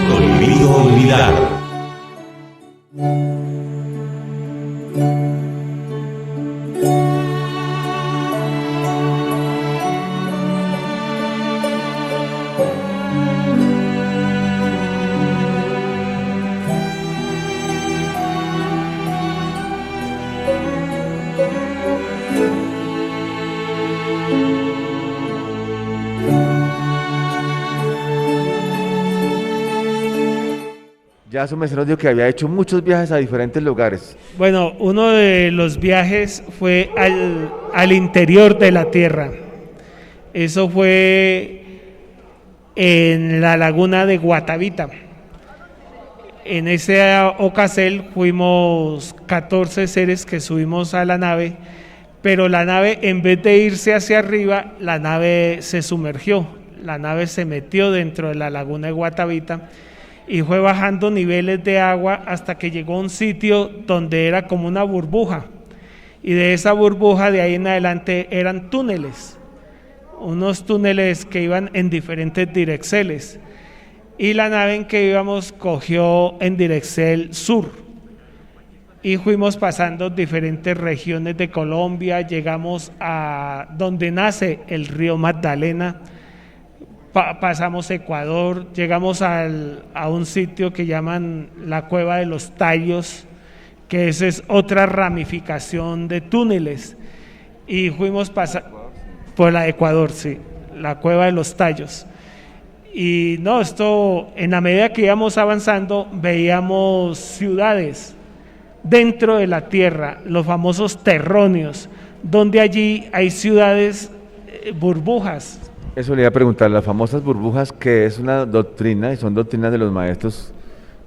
Prohibido olvidar. Ya su merced nos dijo que había hecho muchos viajes a diferentes lugares. Bueno, uno de los viajes fue al interior de la tierra. Eso fue en la laguna de Guatavita. En esa ocasión fuimos 14 seres que subimos a la nave, pero la nave, en vez de irse hacia arriba, la nave se sumergió. La nave se metió dentro de la laguna de Guatavita y fue bajando niveles de agua hasta que llegó a un sitio donde era como una burbuja, y de esa burbuja de ahí en adelante eran túneles, unos túneles que iban en diferentes direcciones, y la nave en que íbamos cogió en dirección sur y fuimos pasando diferentes regiones de Colombia. Llegamos a donde nace el río Magdalena, pasamos Ecuador, llegamos a un sitio que llaman la Cueva de los Tallos, que esa es otra ramificación de túneles, y fuimos por la Ecuador, sí, la Cueva de los Tallos. Y no, esto, en la medida que íbamos avanzando, veíamos ciudades dentro de la tierra, los famosos terronios, donde allí hay ciudades burbujas. Eso le iba a preguntar, las famosas burbujas, que es una doctrina, y son doctrinas de los maestros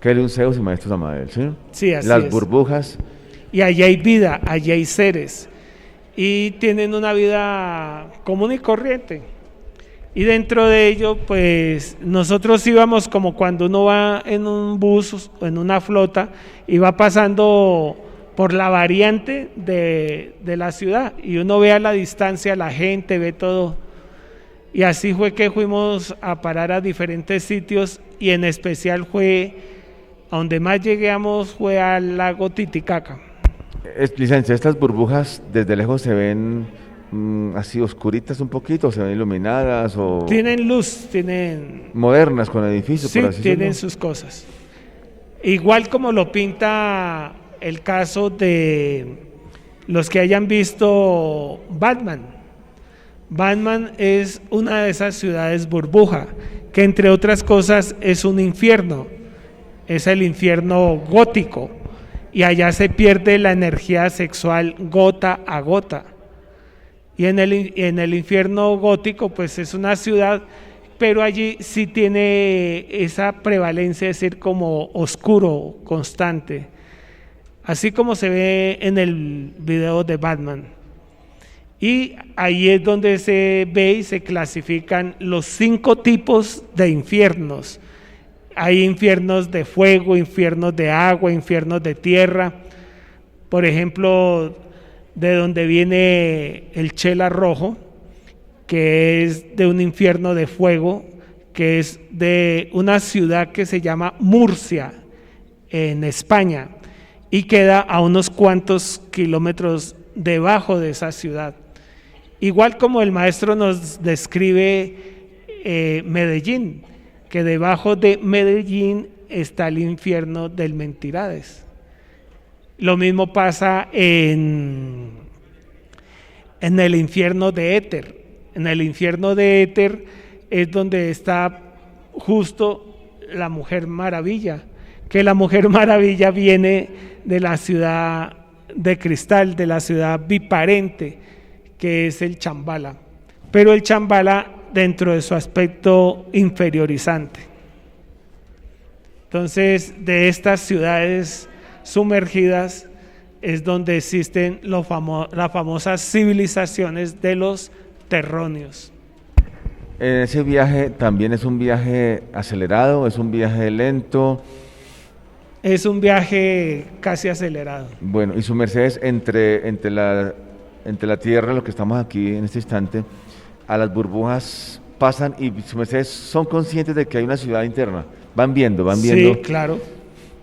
Kelly Zeus y maestros Amadel, ¿sí? Sí, así las es. burbujas. Y allí hay vida, allí hay seres, y tienen una vida común y corriente. Y dentro de ello, pues nosotros íbamos como cuando uno va en un bus o en una flota y va pasando por la variante de la ciudad, y uno ve a la distancia la gente, ve todo. Y así fue que fuimos a parar a diferentes sitios, y en especial fue a donde más llegamos fue al lago Titicaca. Licencia, estas burbujas desde lejos se ven así oscuritas un poquito, se ven iluminadas o Tienen luz, tienen... modernas con edificios, Sí, por así tienen decirlo. sus cosas. Igual como lo pinta el caso de los que hayan visto Batman. Batman es una de esas ciudades burbuja, que entre otras cosas es un infierno, es el infierno gótico, y allá se pierde la energía sexual gota a gota. Y en el infierno gótico pues es una ciudad, pero allí sí tiene esa prevalencia de ser como oscuro, constante, así como se ve en el video de Batman. Y ahí es donde se ve y se clasifican los 5 tipos de infiernos. Hay infiernos de fuego, infiernos de agua, infiernos de tierra. Por ejemplo, de donde viene el Chela Rojo, que es de un infierno de fuego, que es de una ciudad que se llama Murcia, en España, y queda a unos cuantos kilómetros debajo de esa ciudad. Igual como el maestro nos describe Medellín, que debajo de Medellín está el infierno del Mentirades. Lo mismo pasa en el infierno de Éter. En el infierno de Éter es donde está justo la Mujer Maravilla, que la Mujer Maravilla viene de la ciudad de cristal, de la ciudad biparente, que es el Chambala, pero el Chambala dentro de su aspecto inferiorizante. Entonces, de estas ciudades sumergidas es donde existen las famosas civilizaciones de los terronios. Ese viaje también es un viaje acelerado, es un viaje lento. Es un viaje casi acelerado. Bueno, y su merced es entre la tierra, lo que estamos aquí en este instante, a las burbujas, pasan y ustedes son conscientes de que hay una ciudad interna. Van viendo. Sí, claro.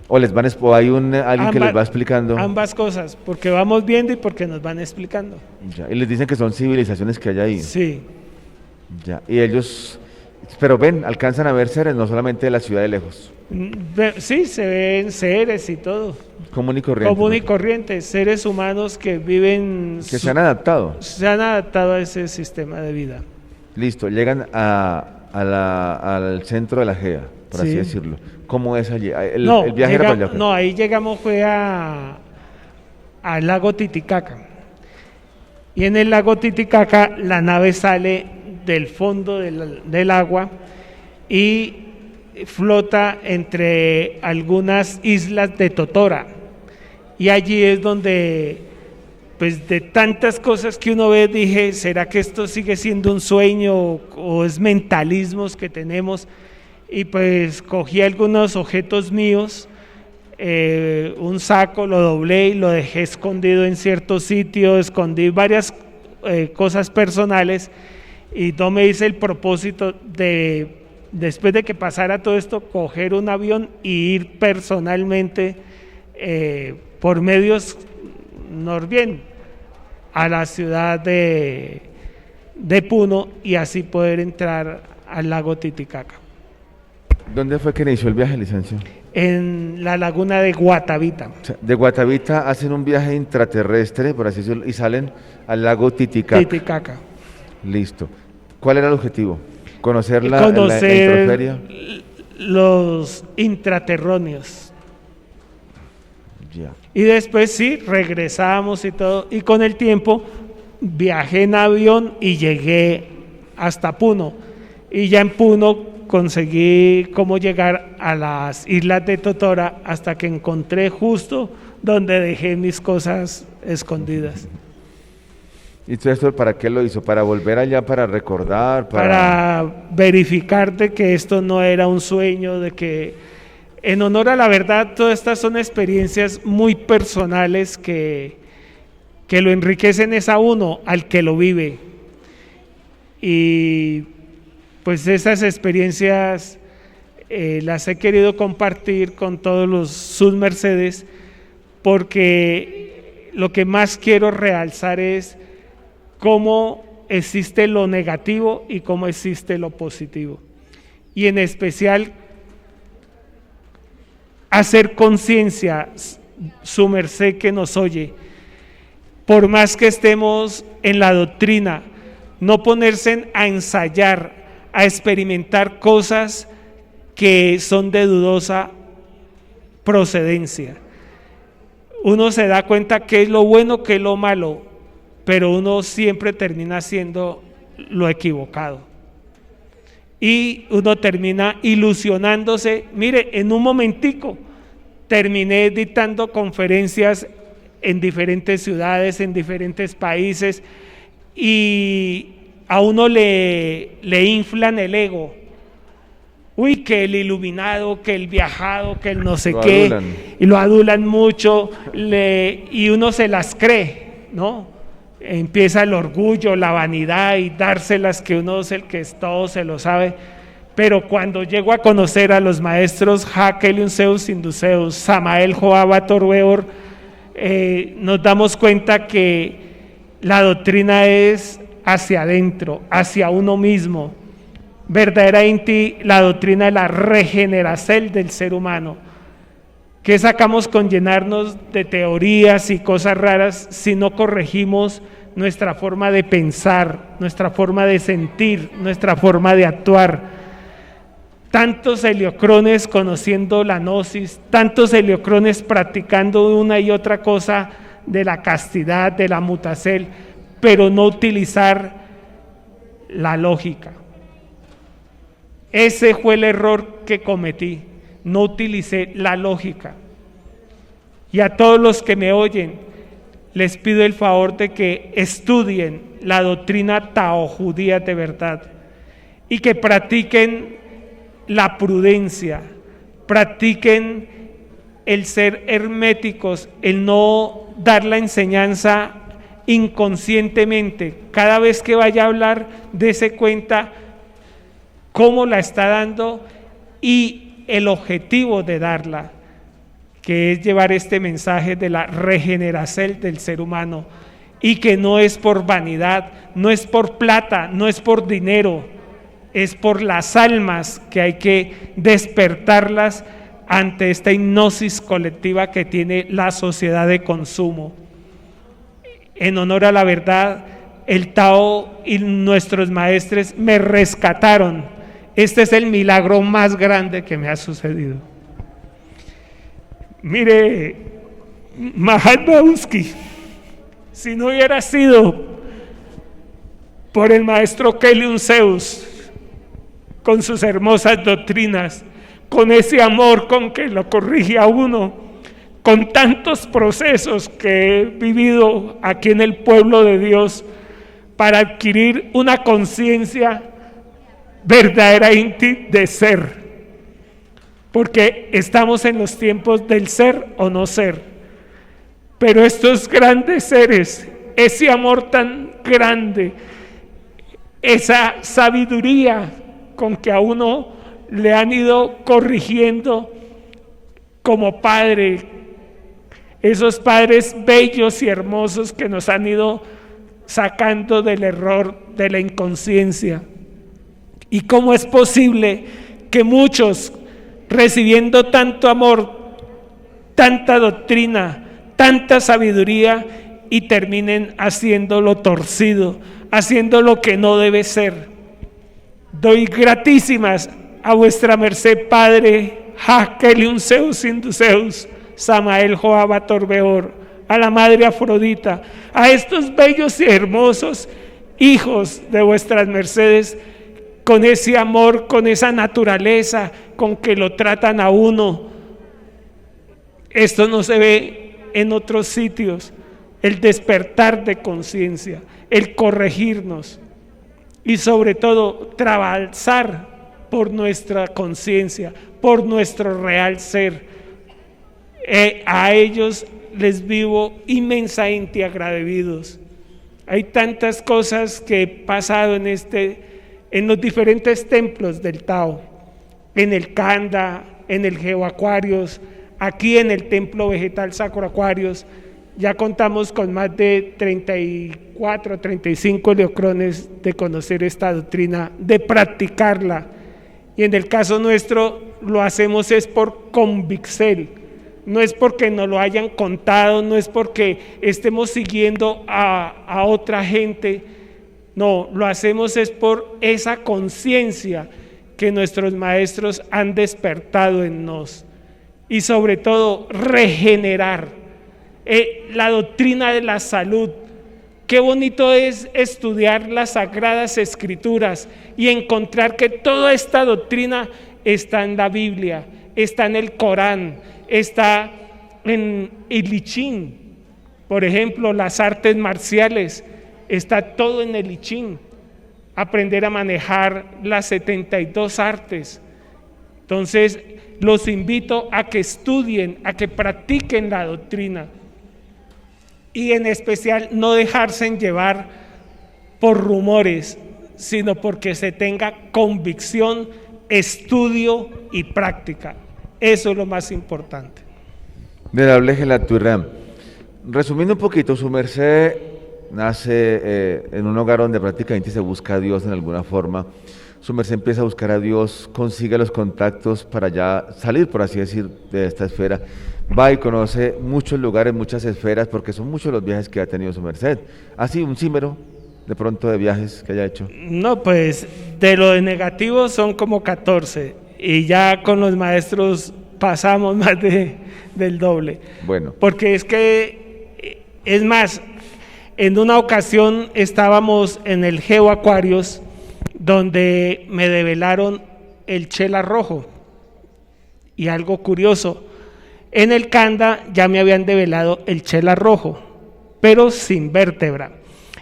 O les van o hay alguien que les va explicando. Ambas cosas, porque vamos viendo y porque nos van explicando. Ya, y les dicen que son civilizaciones que hay ahí. Sí. Ya, y ellos, pero ven, alcanzan a ver seres, no solamente de la ciudad de lejos. Sí, se ven seres y todo. Común y corriente. Común y corriente, seres humanos que viven. Que se han adaptado. Se han adaptado a ese sistema de vida. Listo, llegan al centro de la GEA, por así decirlo. ¿Cómo es allí? El viaje era para allá. No, ahí llegamos fue al lago Titicaca. Y en el lago Titicaca la nave sale del fondo del agua y flota entre algunas islas de Totora. Y allí es donde, pues de tantas cosas que uno ve, dije, ¿será que esto sigue siendo un sueño o es mentalismos que tenemos? Y pues cogí algunos objetos míos, un saco, lo doblé y lo dejé escondido en cierto sitio, escondí varias cosas personales y no me hice el propósito de, después de que pasara todo esto, coger un avión y ir personalmente por medios bien a la ciudad de Puno y así poder entrar al lago Titicaca. ¿Dónde fue que inició el viaje, licenciado? En la laguna de Guatavita. O sea, de Guatavita hacen un viaje intraterrestre, por así decirlo, y salen al lago Titicaca. Titicaca. Listo. ¿Cuál era el objetivo? ¿Conocer la Conocer los intraterróneos. Ya. Y después sí, regresamos y todo. Y con el tiempo viajé en avión y llegué hasta Puno. Y ya en Puno conseguí cómo llegar a las islas de Totora hasta que encontré justo donde dejé mis cosas escondidas. ¿Y todo esto para qué lo hizo? ¿Para volver allá, para recordar? Para verificar de que esto no era un sueño, de que en honor a la verdad, todas estas son experiencias muy personales que lo enriquecen es a uno, al que lo vive. Y pues esas experiencias las he querido compartir con todos sus mercedes, porque lo que más quiero realzar es cómo existe lo negativo y cómo existe lo positivo. Y en especial, hacer conciencia, su merced que nos oye, por más que estemos en la doctrina, no ponerse a ensayar, a experimentar cosas que son de dudosa procedencia. Uno se da cuenta qué es lo bueno, qué es lo malo, pero uno siempre termina haciendo lo equivocado. Y uno termina ilusionándose. Mire, en un momentico terminé dictando conferencias en diferentes ciudades, en diferentes países, y a uno le inflan el ego. Uy, que el iluminado, que el viajado, que el no sé qué, adulan. Y lo adulan mucho, y uno se las cree, ¿no? Empieza el orgullo, la vanidad y dárselas que uno es el que es todo, se lo sabe. Pero cuando llego a conocer a los maestros Hakelion Zeus Induceus, Samael Joaba Torweor, nos damos cuenta que la doctrina es hacia adentro, hacia uno mismo. Verdaderamente la doctrina de la regeneración del ser humano. ¿Qué sacamos con llenarnos de teorías y cosas raras si no corregimos nuestra forma de pensar, nuestra forma de sentir, nuestra forma de actuar? Tantos heliocrones conociendo la gnosis, tantos heliocrones practicando una y otra cosa de la castidad, de la mutacel, pero no utilizar la lógica. Ese fue el error que cometí, no utilicé la lógica. Y a todos los que me oyen, les pido el favor de que estudien la doctrina taojudía de verdad y que practiquen la prudencia, practiquen el ser herméticos, el no dar la enseñanza inconscientemente. Cada vez que vaya a hablar, dése cuenta cómo la está dando y el objetivo de darla, que es llevar este mensaje de la regeneración del ser humano, y que no es por vanidad, no es por plata, no es por dinero, es por las almas que hay que despertarlas ante esta hipnosis colectiva que tiene la sociedad de consumo. En honor a la verdad, el Tao y nuestros maestres me rescataron. Este es el milagro más grande que me ha sucedido. Mire, Mahatma Gandhi, si no hubiera sido por el maestro Kelly Zeus, con sus hermosas doctrinas, con ese amor con que lo corrige a uno, con tantos procesos que he vivido aquí en el pueblo de Dios para adquirir una conciencia verdadera de ser, porque estamos en los tiempos del ser o no ser, pero estos grandes seres, ese amor tan grande, esa sabiduría con que a uno le han ido corrigiendo como padre, esos padres bellos y hermosos que nos han ido sacando del error, de la inconsciencia. ¿Y cómo es posible que muchos, recibiendo tanto amor, tanta doctrina, tanta sabiduría, y terminen haciendo lo torcido, haciendo lo que no debe ser? Doy gratísimas a vuestra merced, Padre Kelly Zeus Induceus, Samael Joaba Torbeor, a la Madre Afrodita, a estos bellos y hermosos hijos de vuestras mercedes, con ese amor, con esa naturaleza con que lo tratan a uno. Esto no se ve en otros sitios, el despertar de conciencia, el corregirnos y sobre todo trabajar por nuestra conciencia, por nuestro real ser. A ellos les vivo inmensamente agradecidos. Hay tantas cosas que he pasado en los diferentes templos del Tao, en el Kanda, en el GeoAquarius, aquí en el Templo Vegetal Sacro Aquarius. Ya contamos con más de 34, 35 leocrones de conocer esta doctrina, de practicarla. Y en el caso nuestro lo hacemos es por convicción, no es porque nos lo hayan contado, no es porque estemos siguiendo a otra gente, no, lo hacemos es por esa conciencia que nuestros maestros han despertado en nos, y sobre todo regenerar la doctrina de la salud. Qué bonito es estudiar las Sagradas Escrituras y encontrar que toda esta doctrina está en la Biblia, está en el Corán, está en el I Ching. Por ejemplo, las artes marciales, está todo en el I Ching. Aprender a manejar las 72 artes. Entonces, los invito a que estudien, a que practiquen la doctrina. Y en especial no dejarse llevar por rumores, sino porque se tenga convicción, estudio y práctica. Eso es lo más importante. Venerable Gelaturra, resumiendo un poquito, su merced nace en un hogar donde prácticamente se busca a Dios en alguna forma. Su merced empieza a buscar a Dios, consigue los contactos para ya salir, por así decir, de esta esfera. Va y conoce muchos lugares, muchas esferas, porque son muchos los viajes que ha tenido su merced. Así, un símero de pronto de viajes que haya hecho. No, pues de lo de negativo son como 14 y ya con los maestros pasamos más del doble. Bueno. Porque es que, es más, en una ocasión estábamos en el GeoAquarius, donde me develaron el chela rojo. Y algo curioso, en el Kanda ya me habían develado el chela rojo, pero sin vértebra.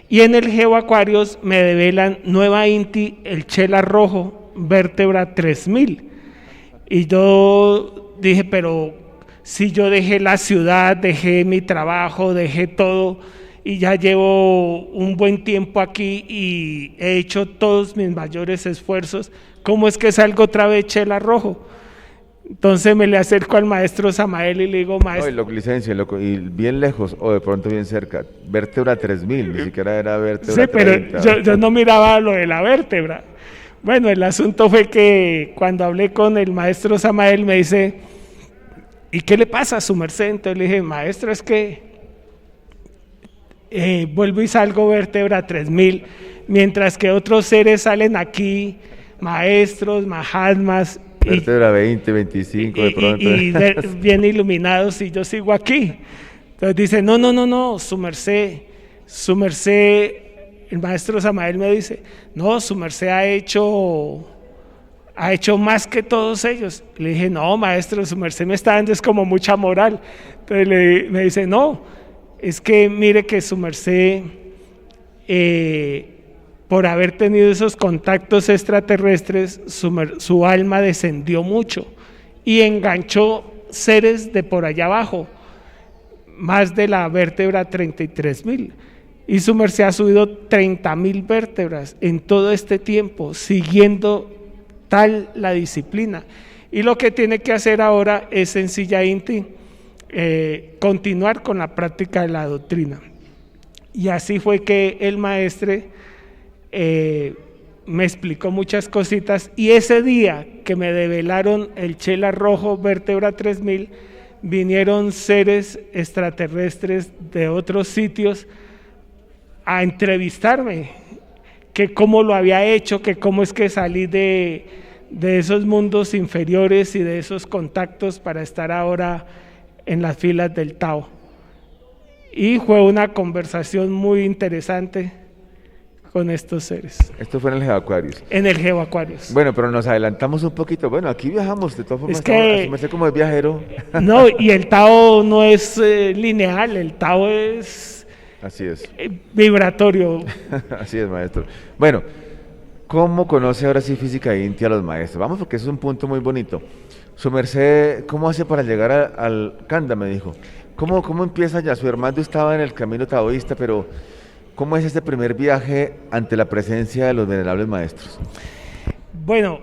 Y en el GeoAquarius me develan nueva Inti el chela rojo, vértebra 3000. Y yo dije, pero si yo dejé la ciudad, dejé mi trabajo, dejé todo, y ya llevo un buen tiempo aquí y he hecho todos mis mayores esfuerzos. ¿Cómo es que salgo otra vez chela rojo? Entonces me le acerco al maestro Samael y le digo, No, y maestro, licencia, y bien lejos o de pronto bien cerca. Vértebra 3000, ni siquiera era vértebra sí, pero 30. yo no miraba lo de la vértebra. Bueno, el asunto fue que cuando hablé con el maestro Samael me dice, ¿y qué le pasa a su merced? Entonces le dije, maestro, es que vuelvo y salgo vértebra 3000, mientras que otros seres salen aquí, maestros, mahatmas, Vértebra 20, 25 de pronto. bien iluminados, y yo sigo aquí. Entonces dice, no, su merced, el maestro Samael me dice, no, su merced ha hecho más que todos ellos. Le dije, no, maestro, su merced me está dando es como mucha moral. Entonces me dice, no, es que mire que su merced, por haber tenido esos contactos extraterrestres, su alma descendió mucho y enganchó seres de por allá abajo, más de la vértebra 33.000. Y su merced ha subido 30.000 vértebras en todo este tiempo, siguiendo tal la disciplina. Y lo que tiene que hacer ahora es sencillamente continuar con la práctica de la doctrina. Y así fue que el maestre me explicó muchas cositas, y ese día que me develaron el chela rojo vértebra 3000, vinieron seres extraterrestres de otros sitios a entrevistarme, que cómo lo había hecho, que cómo es que salí de esos mundos inferiores y de esos contactos para estar ahora en las filas del Tao. Y fue una conversación muy interesante con estos seres. Esto fue en el GeoAquarius. En el GeoAquarius. Bueno, pero nos adelantamos un poquito. Bueno, aquí viajamos, de todas formas. Es que, así me sé como es viajero. No, y el Tao no es lineal, el Tao es Así es. Vibratorio. Así es, maestro. Bueno, ¿cómo conoce ahora sí física Inti a los maestros? Vamos, porque eso es un punto muy bonito. Su merced, ¿cómo hace para llegar al Kanda? Me dijo. ¿Cómo empieza ya? Su hermano estaba en el camino taoísta, pero ¿cómo es este primer viaje ante la presencia de los venerables maestros? Bueno,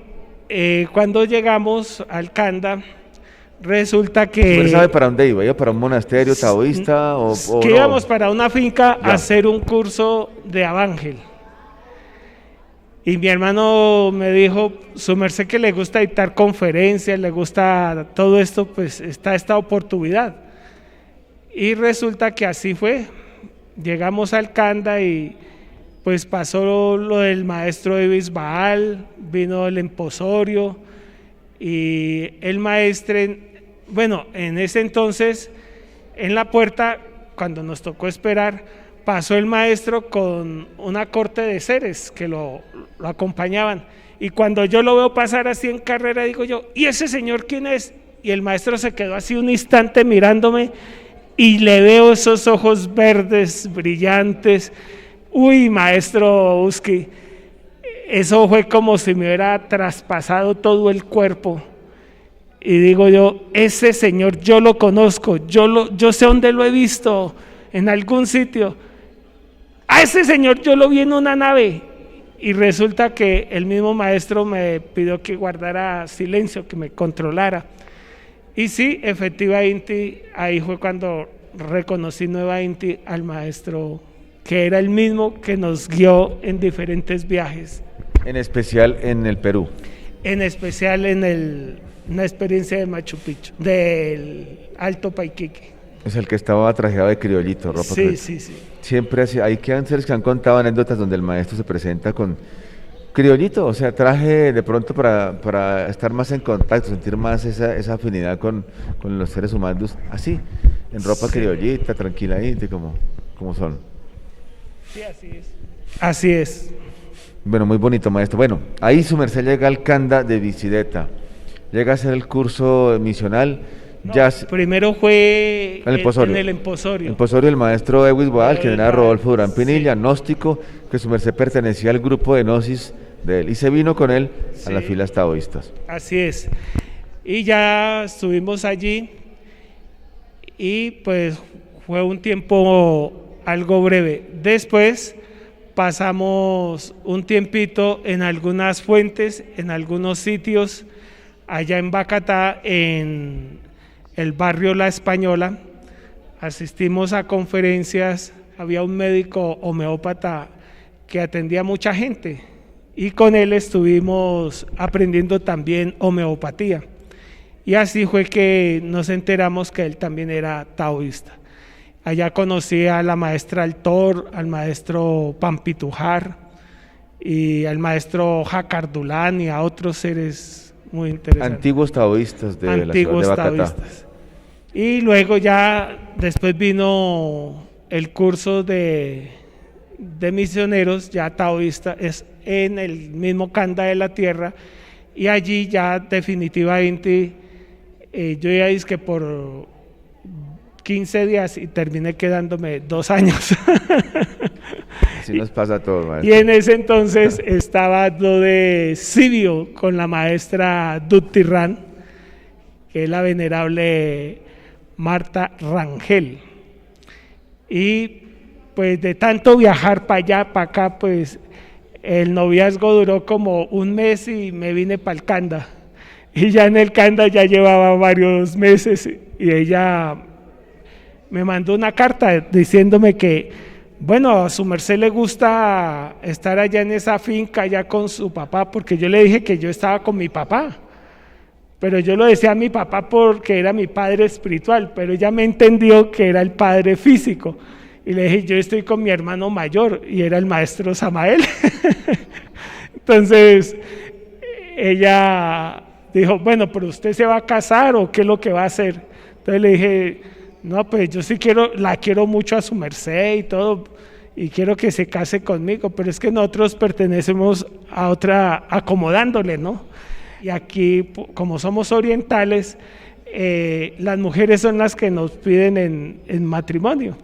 cuando llegamos al Kanda, resulta que... ¿Usted sabe para dónde iba? ¿Iba para un monasterio taoísta o que no? íbamos para una finca Ya. a hacer un curso de Avángel. Y mi hermano me dijo, su merced que le gusta dictar conferencias, le gusta todo esto, pues está esta oportunidad. Y resulta que así fue. Llegamos al Kanda y pues pasó lo del maestro Ibis Baal, vino el emposorio y el maestre, bueno, en ese entonces en la puerta, cuando nos tocó esperar, pasó el maestro con una corte de seres que lo acompañaban, y cuando yo lo veo pasar así en carrera, digo yo, ¿y ese señor quién es? Y el maestro se quedó así un instante mirándome, y le veo esos ojos verdes, brillantes. Uy, maestro Uski, eso fue como si me hubiera traspasado todo el cuerpo. Y digo yo, ese señor yo lo conozco, yo sé dónde lo he visto, en algún sitio. A ese señor yo lo vi en una nave. Y resulta que el mismo maestro me pidió que guardara silencio, que me controlara. Y sí, efectivamente, ahí fue cuando reconocí nuevamente al maestro, que era el mismo que nos guió en diferentes viajes. En especial en el Perú. En especial en una experiencia de Machu Picchu, del Alto Paiquique. Es el que estaba trajeado de criollito, ropa Sí, criollita. sí, sí. Siempre así, hay cánceres que han contado anécdotas donde el maestro se presenta con criollito, o sea, traje de pronto para estar más en contacto, sentir más esa afinidad con los seres humanos, así, en ropa Sí. criollita, tranquiladita, como son. Sí, así es. Así es. Bueno, muy bonito, maestro. Bueno, ahí su merced llega al Kanda de Visideta, llega a hacer el curso misional. No, Ya primero fue en el emposorio. en el emposorio. El emposorio del maestro Ewis Boal, quien era Boal, Rodolfo Durán sí. Pinilla, gnóstico, que su merced pertenecía al grupo de gnosis de él, y se vino con él a las Sí. filas taoístas. Así es. Y ya estuvimos allí y pues fue un tiempo algo breve. Después pasamos un tiempito en algunas fuentes, en algunos sitios, allá en Bacatá, en el barrio La Española. Asistimos a conferencias, había un médico homeópata que atendía a mucha gente y con él estuvimos aprendiendo también homeopatía. Y así fue que nos enteramos que él también era taoísta. Allá conocí a la maestra Altor, al maestro Pampitujar y al maestro Jacardulán y a otros seres muy interesantes. Antiguos taoístas de la ciudad de Bacatá. Taoístas. Y luego ya después vino el curso de misioneros, ya taoísta, es en el mismo Kanda de la Tierra, y allí ya definitivamente yo ya dije que por 15 días y terminé quedándome 2 años. Así nos pasa a todos, maestro. Y en ese entonces estaba lo de Sibio con la maestra Duttirran, que es la venerable Marta Rangel. Y pues de tanto viajar para allá, para acá, pues el noviazgo duró como 1 mes y me vine para el Kanda. Y ya en el Kanda ya llevaba varios meses y ella me mandó una carta diciéndome que, bueno, a su merced le gusta estar allá en esa finca, allá con su papá, porque yo le dije que yo estaba con mi papá. Pero yo lo decía a mi papá porque era mi padre espiritual, pero ella me entendió que era el padre físico. Y le dije, yo estoy con mi hermano mayor, y era el maestro Samael. Entonces, ella dijo, bueno, pero usted se va a casar o qué es lo que va a hacer. Entonces le dije, no, pues yo sí la quiero mucho a su merced y todo, y quiero que se case conmigo, pero es que nosotros pertenecemos a otra, acomodándole, ¿no? Y aquí, como somos orientales, las mujeres son las que nos piden en matrimonio.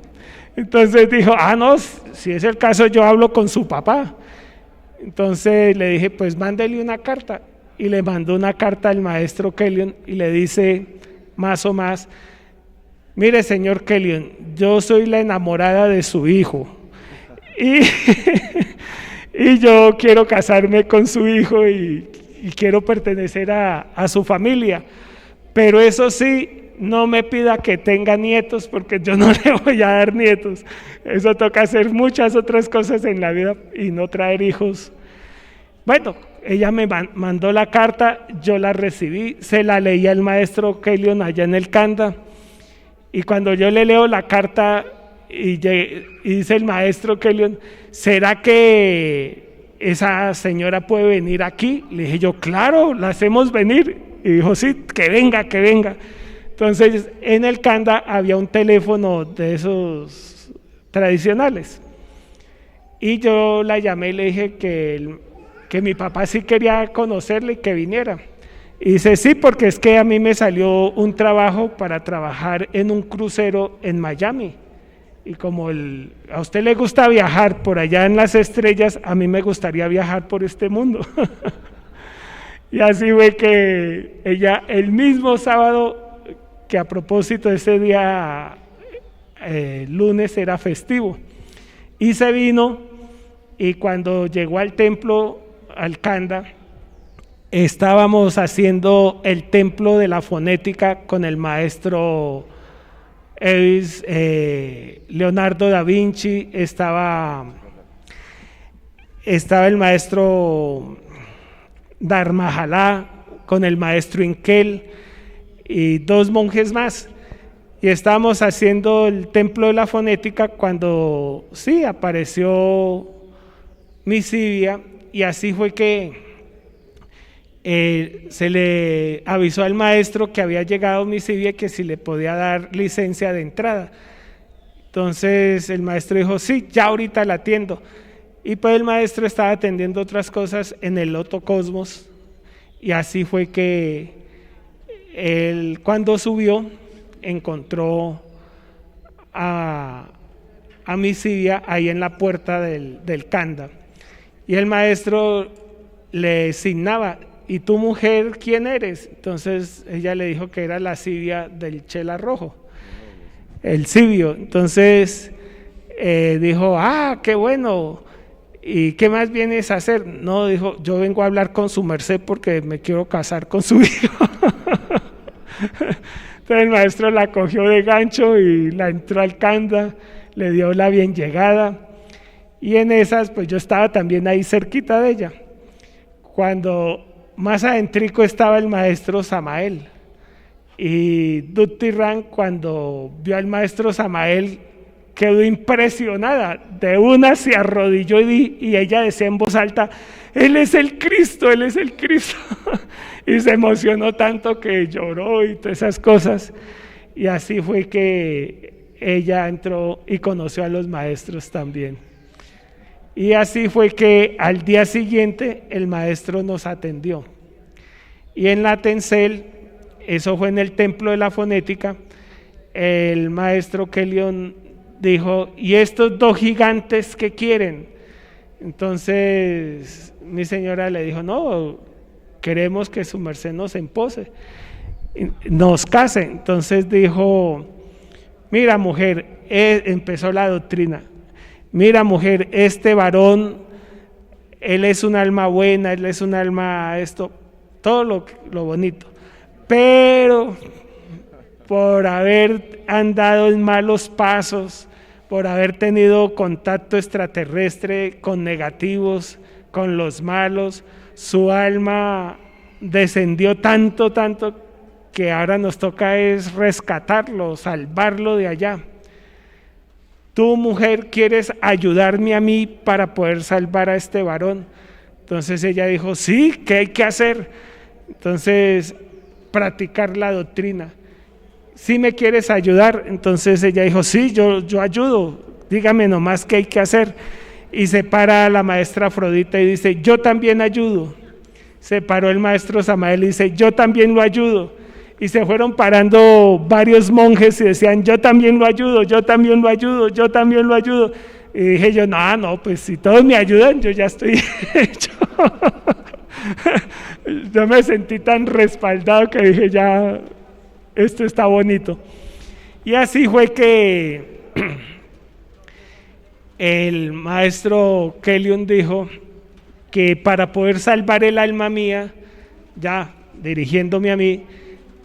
Entonces dijo, no, si es el caso yo hablo con su papá. Entonces le dije, pues mándele una carta. Y le mandó una carta al maestro Kellyon y le dice más o más, mire señor Kellyon, yo soy la enamorada de su hijo y yo quiero casarme con su hijo y quiero pertenecer a su familia, pero eso sí, no me pida que tenga nietos porque yo no le voy a dar nietos. Eso toca hacer muchas otras cosas en la vida y no traer hijos. Bueno, ella me mandó la carta, yo la recibí, se la leí al maestro Kellyon allá en el Kanda, y cuando yo le leo la carta y dice el maestro Kellyon, ¿será que esa señora puede venir aquí? Le dije yo, claro, la hacemos venir. Y dijo, sí, que venga, que venga. Entonces, en el Kanda había un teléfono de esos tradicionales. Y yo la llamé y le dije que mi papá sí quería conocerle y que viniera. Y dice, sí, porque es que a mí me salió un trabajo para trabajar en un crucero en Miami. Y como a usted le gusta viajar por allá en las estrellas, a mí me gustaría viajar por este mundo. Y así fue que ella, el mismo sábado, que a propósito ese día, lunes era festivo, y se vino, y cuando llegó al templo, al Kanda, estábamos haciendo el templo de la fonética con el maestro Leonardo da Vinci, estaba el maestro Dharmajalá con el maestro Inkel y 2 monjes más, y estábamos haciendo el templo de la fonética cuando sí apareció Misivia, y así fue que se le avisó al maestro que había llegado Misivia, que si le podía dar licencia de entrada. Entonces el maestro dijo, sí, ya ahorita la atiendo. Y pues el maestro estaba atendiendo otras cosas en el Loto Cosmos, y así fue que él, cuando subió, encontró a Misivia ahí en la puerta del Kanda, y el maestro le signaba, ¿y tu mujer quién eres? Entonces ella le dijo que era la Sibia del Chela Rojo, el Sibio. Entonces dijo, qué bueno, ¿y qué más vienes a hacer? No, dijo, yo vengo a hablar con su merced porque me quiero casar con su hijo. Entonces el maestro la cogió de gancho y la entró al canda, le dio la bien llegada, y en esas pues yo estaba también ahí cerquita de ella, cuando más adentrico estaba el maestro Samael, y Duttirán, cuando vio al maestro Samael, quedó impresionada, de una se arrodilló y ella decía en voz alta, Él es el Cristo, Él es el Cristo. Y se emocionó tanto que lloró y todas esas cosas. Y así fue que ella entró y conoció a los maestros también. Y así fue que al día siguiente el maestro nos atendió. Y en la Tencel, eso fue en el templo de la fonética, el maestro Kelion dijo, ¿y estos dos gigantes qué quieren? Entonces mi señora le dijo, no, queremos que su merced nos empose, nos case. Entonces dijo, mira mujer, empezó la doctrina, mira mujer, este varón, él es un alma buena, él es un alma esto, todo lo bonito, pero por haber andado en malos pasos, por haber tenido contacto extraterrestre con negativos, con los malos, su alma descendió tanto que ahora nos toca es rescatarlo, salvarlo de allá. Tú, mujer, ¿quieres ayudarme a mí para poder salvar a este varón? Entonces ella dijo, sí, ¿qué hay que hacer? Entonces, practicar la doctrina. ¿Sí me quieres ayudar? Entonces ella dijo, sí, yo ayudo, dígame nomás qué hay que hacer. Y se para la maestra Afrodita y dice, yo también ayudo. Se paró el maestro Samael y dice, yo también lo ayudo. Y se fueron parando varios monjes y decían, yo también lo ayudo, yo también lo ayudo, yo también lo ayudo. Y dije yo, no, pues si todos me ayudan, yo ya estoy hecho. Yo me sentí tan respaldado que dije, ya, esto está bonito. Y así fue que el maestro Kelion dijo que para poder salvar el alma mía, ya dirigiéndome a mí,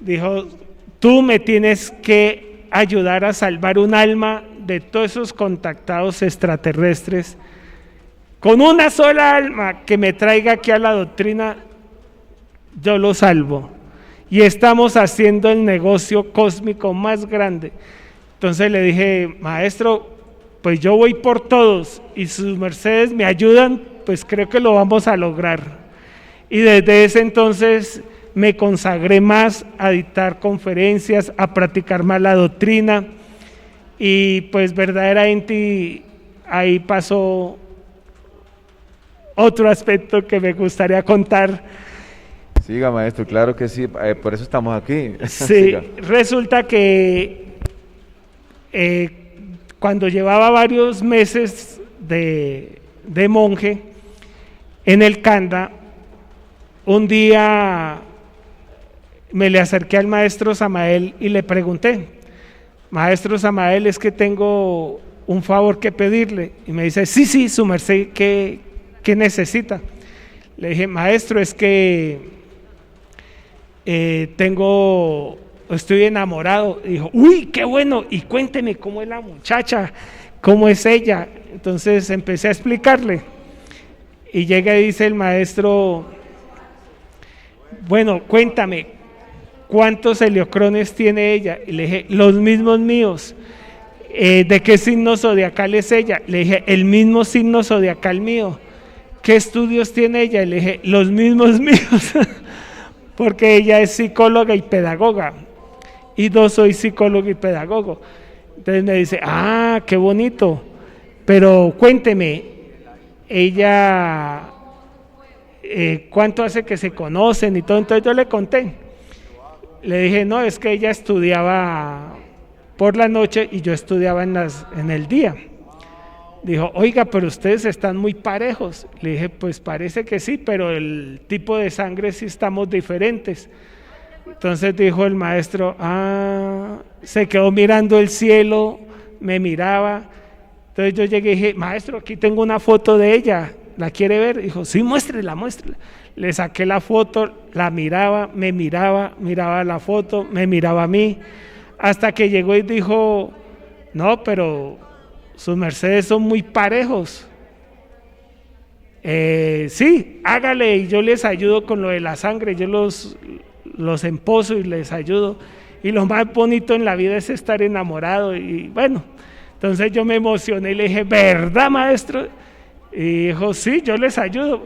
dijo, tú me tienes que ayudar a salvar un alma de todos esos contactados extraterrestres. Con una sola alma que me traiga aquí a la doctrina, yo lo salvo. Y estamos haciendo el negocio cósmico más grande. Entonces le dije, maestro, pues yo voy por todos y sus mercedes me ayudan, pues creo que lo vamos a lograr. Y desde ese entonces me consagré más a dictar conferencias, a practicar más la doctrina, y pues verdaderamente ahí pasó otro aspecto que me gustaría contar. Siga, maestro, claro que sí, por eso estamos aquí. Sí, resulta que cuando llevaba varios meses de monje en el Kanda, un día me le acerqué al maestro Samael y le pregunté, maestro Samael, es que tengo un favor que pedirle. Y me dice, sí, su merced, ¿qué necesita? Le dije, maestro, es que estoy enamorado. Y dijo, uy, qué bueno, y cuénteme cómo es la muchacha, cómo es ella. Entonces empecé a explicarle, y llega y dice el maestro, bueno, cuéntame, ¿cuántos heliocrones tiene ella? Y le dije, los mismos míos. ¿De qué signo zodiacal es ella? Le dije, el mismo signo zodiacal mío. ¿Qué estudios tiene ella? Y le dije, los mismos míos. Porque ella es psicóloga y pedagoga, y yo soy psicólogo y pedagogo. Entonces me dice, qué bonito, pero cuénteme, ella, ¿cuánto hace que se conocen y todo? Entonces yo le conté, le dije, no, es que ella estudiaba por la noche y yo estudiaba en el día. Dijo, oiga, pero ustedes están muy parejos. Le dije, pues parece que sí, pero el tipo de sangre sí estamos diferentes. Entonces dijo el maestro, se quedó mirando el cielo, me miraba Entonces yo llegué y dije, maestro, aquí tengo una foto de ella, ¿la quiere ver? Dijo, sí, muéstrela, muéstrela. Le saqué la foto, la miraba, miraba la foto, me miraba a mí, hasta que llegó y dijo, no, pero sus mercedes son muy parejos. Sí, hágale y yo les ayudo con lo de la sangre, yo los empozo y les ayudo. Y lo más bonito en la vida es estar enamorado. Y bueno, entonces yo me emocioné y le dije, ¿verdad, maestro? Y dijo, sí, yo les ayudo.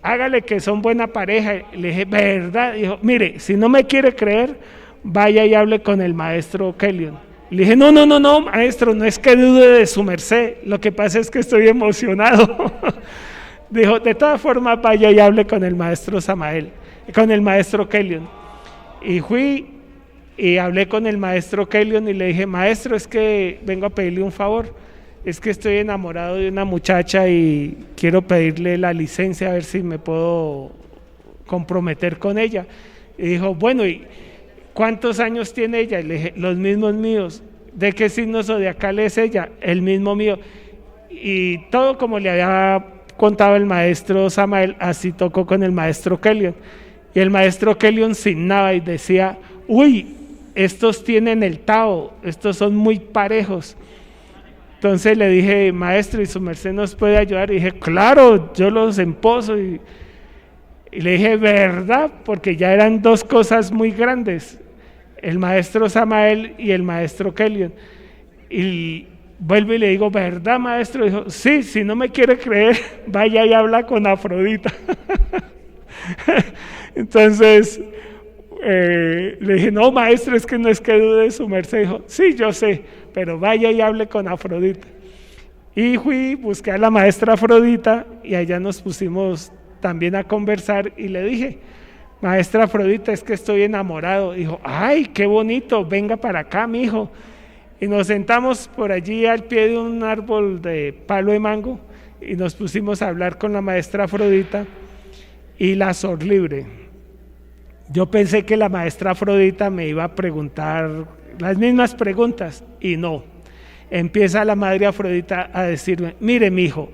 Hágale que son buena pareja. Le dije, ¿verdad? Dijo, mire, si no me quiere creer, vaya y hable con el maestro Kellyon. Le dije, no, maestro, no es que dude de su merced, lo que pasa es que estoy emocionado. Dijo, de todas formas, vaya y hable con el maestro Samael, con el maestro Kellyon. Y fui y hablé con el maestro Kellyon y le dije, maestro, es que vengo a pedirle un favor, es que estoy enamorado de una muchacha y quiero pedirle la licencia a ver si me puedo comprometer con ella. Y dijo, bueno, ¿y cuántos años tiene ella? Y le dije, los mismos míos. ¿De qué signo zodiacal es ella? El mismo mío. Y todo como le había contado el maestro Samael, así tocó con el maestro Kellyon. Y el maestro Kellyon signaba y decía, uy, estos tienen el Tao, estos son muy parejos. Entonces le dije, maestro, ¿y su merced nos puede ayudar? Y dije, claro, yo los empozo. Y le dije, ¿verdad? Porque ya eran dos cosas muy grandes, el maestro Samael y el maestro Kellyon. Y vuelvo y le digo, ¿verdad, maestro? Dijo, sí, si no me quiere creer, vaya y habla con Afrodita. Entonces le dije, no, maestro, es que no es que dude de su merced. Dijo, sí, yo sé, pero vaya y hable con Afrodita. Y fui, busqué a la maestra Afrodita y allá nos pusimos también a conversar y le dije, maestra Afrodita, es que estoy enamorado. Dijo, ay, qué bonito, venga para acá, mijo. Y nos sentamos por allí al pie de un árbol de palo de mango y nos pusimos a hablar con la maestra Afrodita y la Sor Libre. Yo pensé que la maestra Afrodita me iba a preguntar las mismas preguntas y no. Empieza la madre Afrodita a decirme, mire, mijo,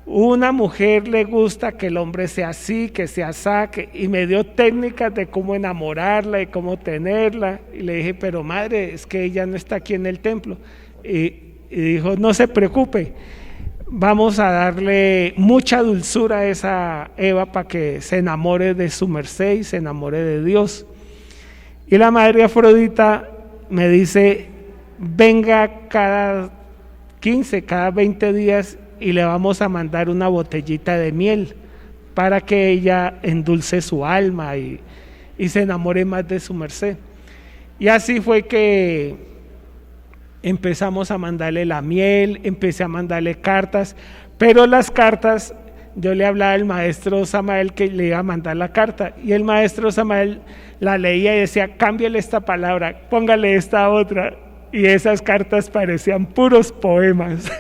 una mujer le gusta que el hombre sea así, que sea saque, y me dio técnicas de cómo enamorarla y cómo tenerla. Y le dije, pero madre, es que ella no está aquí en el templo. Y dijo, no se preocupe, vamos a darle mucha dulzura a esa Eva para que se enamore de su merced y se enamore de Dios. Y la madre Afrodita me dice, venga cada 15, cada 20 días y le vamos a mandar una botellita de miel para que ella endulce su alma y se enamore más de su merced. Y así fue que empezamos a mandarle la miel, empecé a mandarle cartas, pero las cartas, yo le hablaba al maestro Samael que le iba a mandar la carta y el maestro Samael la leía y decía, cámbiale esta palabra, póngale esta otra. Y esas cartas parecían puros poemas.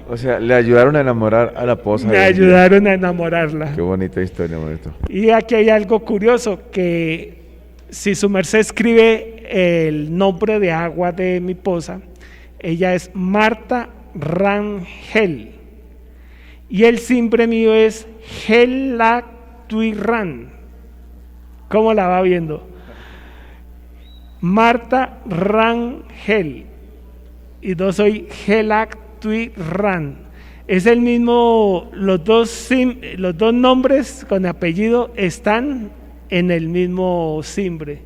O sea, le ayudaron a enamorar a la esposa. Me ayudaron a enamorarla. Qué bonita historia, maestro. Y aquí hay algo curioso, que si su merced escribe el nombre de agua de mi esposa, ella es Marta Rangel. Y el simbre mío es Gelactuirán. ¿Cómo la va viendo? Marta Rangel y yo soy Gelactuirán. Es el mismo, los dos nombres con apellido están en el mismo simbre,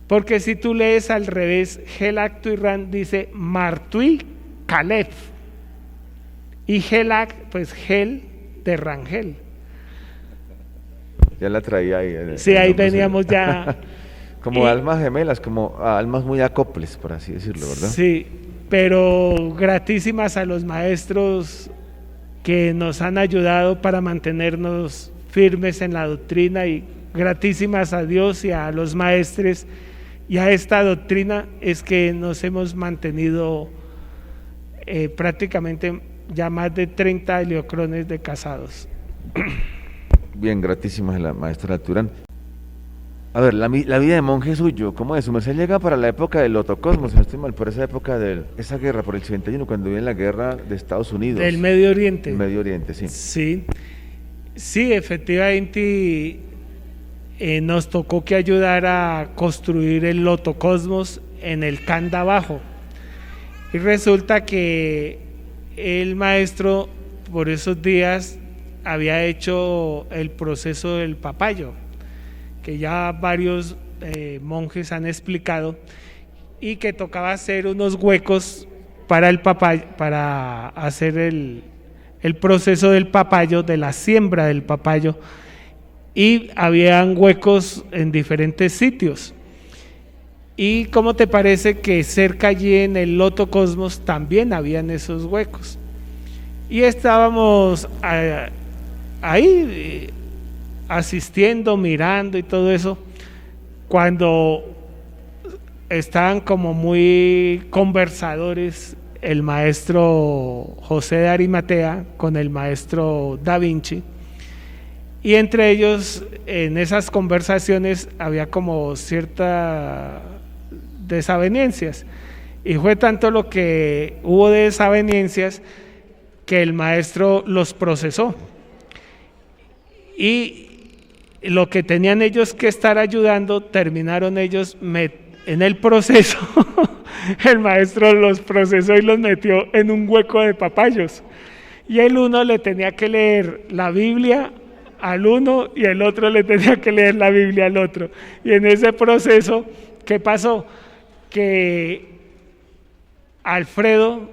porque si tú lees al revés, Gelactuirán dice Martui Caleb y Gelac, pues Gel de Rangel. Ya la traía ahí. Sí, ahí veníamos ya. Como almas gemelas, como almas muy acoples, por así decirlo, ¿verdad? Sí, pero gratísimas a los maestros que nos han ayudado para mantenernos firmes en la doctrina y gratísimas a Dios y a los maestres y a esta doctrina es que nos hemos mantenido prácticamente ya más de 30 heliocrones de casados. Bien, gratísimas a la maestra Turán. A ver, la vida de monje suyo, ¿cómo es? Su merced llega para la época del Lotocosmos, si no estoy mal, por esa época de esa guerra, por el 81, cuando viene la guerra de Estados Unidos. Del Medio Oriente. Medio Oriente, sí. Sí, sí, efectivamente nos tocó que ayudar a construir el Lotocosmos en el Canda Bajo. Y resulta que el maestro por esos días había hecho el proceso del papayo, que ya varios monjes han explicado, y que tocaba hacer unos huecos para el papayo, para hacer el proceso del papayo, de la siembra del papayo, y habían huecos en diferentes sitios. ¿Y cómo te parece que cerca allí en el Lotocosmos también habían esos huecos? Y estábamos ahí asistiendo, mirando y todo eso, cuando estaban como muy conversadores el maestro José de Arimatea con el maestro Da Vinci, y entre ellos en esas conversaciones había como ciertas desavenencias, y fue tanto lo que hubo de desavenencias que el maestro los procesó, y lo que tenían ellos que estar ayudando, terminaron ellos en el proceso. El maestro los procesó y los metió en un hueco de papayos, y el uno le tenía que leer la Biblia al uno y el otro le tenía que leer la Biblia al otro. Y en ese proceso, ¿qué pasó? Que Alfredo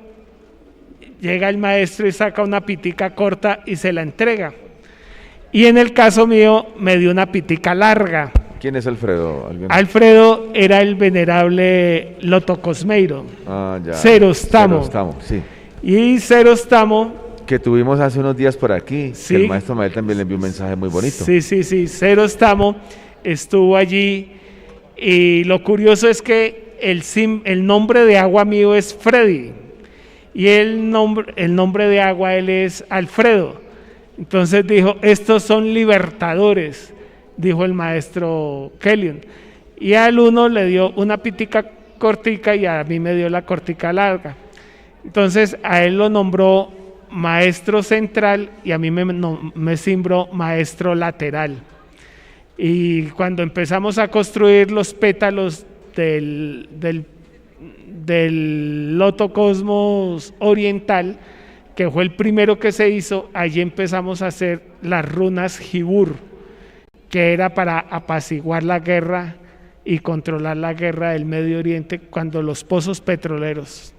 llega el maestro y saca una pitica corta y se la entrega. Y en el caso mío me dio una pitica larga. ¿Quién es Alfredo? ¿Alguien? Alfredo era el venerable Lotocosmeiro. Ah, ya. Cerostamo. Cerostamo, sí. Y Cerostamo, Que tuvimos hace unos días por aquí, sí, que el maestro Mael también le envió un mensaje muy bonito. Sí, Cerostamo estuvo allí, y lo curioso es que el nombre de agua mío es Freddy, y el nombre de agua él es Alfredo. Entonces dijo, estos son libertadores, dijo el maestro Kellyon, y al uno le dio una pitica cortica y a mí me dio la cortica larga. Entonces a él lo nombró maestro central y a mí me cimbró maestro lateral. Y cuando empezamos a construir los pétalos del Lotocosmos oriental, que fue el primero que se hizo, allí empezamos a hacer las runas Jibur, que era para apaciguar la guerra y controlar la guerra del Medio Oriente cuando los pozos petroleros.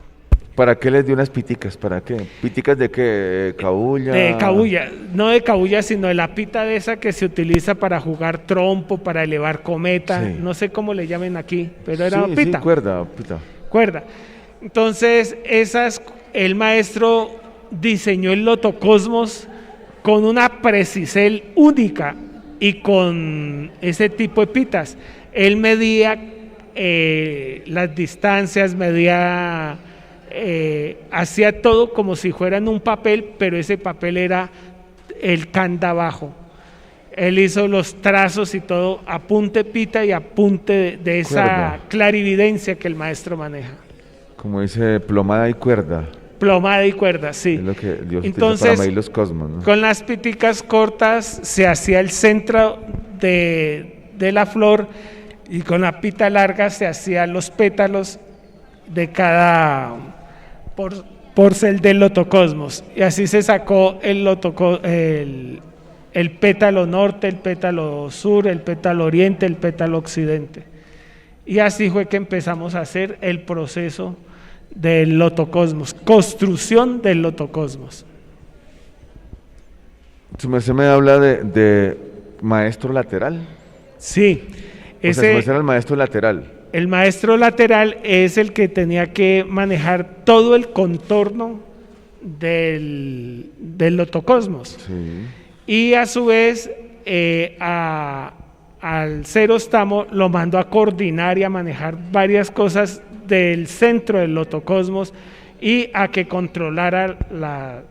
¿Para qué les dio unas piticas? ¿Para qué? ¿Piticas de qué? ¿Cabulla? De cabulla, no de cabulla, sino de la pita de esa que se utiliza para jugar trompo, para elevar cometa, Sí. no sé cómo le llamen aquí, pero era pita. Sí, cuerda. Cuerda. Entonces, el maestro diseñó el Lotocosmos con una precisel única y con ese tipo de pitas. Él medía las distancias, hacía todo como si fueran un papel, pero ese papel era el Canda Bajo. Él hizo los trazos y todo a punte pita y a punte de esa Cuerda. clarividencia que el maestro maneja. Como dice, plomada y cuerda. Plomada y cuerda, sí. Es lo que Dios Entonces, utiliza para medir los cosmos, ¿no? con las piticas cortas se hacía el centro de la flor, y con la pita larga se hacían los pétalos de cada porcel del Lotocosmos, y así se sacó el pétalo norte, el pétalo sur, el pétalo oriente, el pétalo occidente, y así fue que empezamos a hacer el proceso del Lotocosmos, construcción del Lotocosmos. Su merced me habla de maestro lateral. Sí, O sea, su merced era el maestro lateral. el maestro lateral es el que tenía que manejar todo el contorno del Lotocosmos. Sí. Y a su vez al Cerostamo lo mandó a coordinar y a manejar varias cosas del centro del Lotocosmos y a que controlara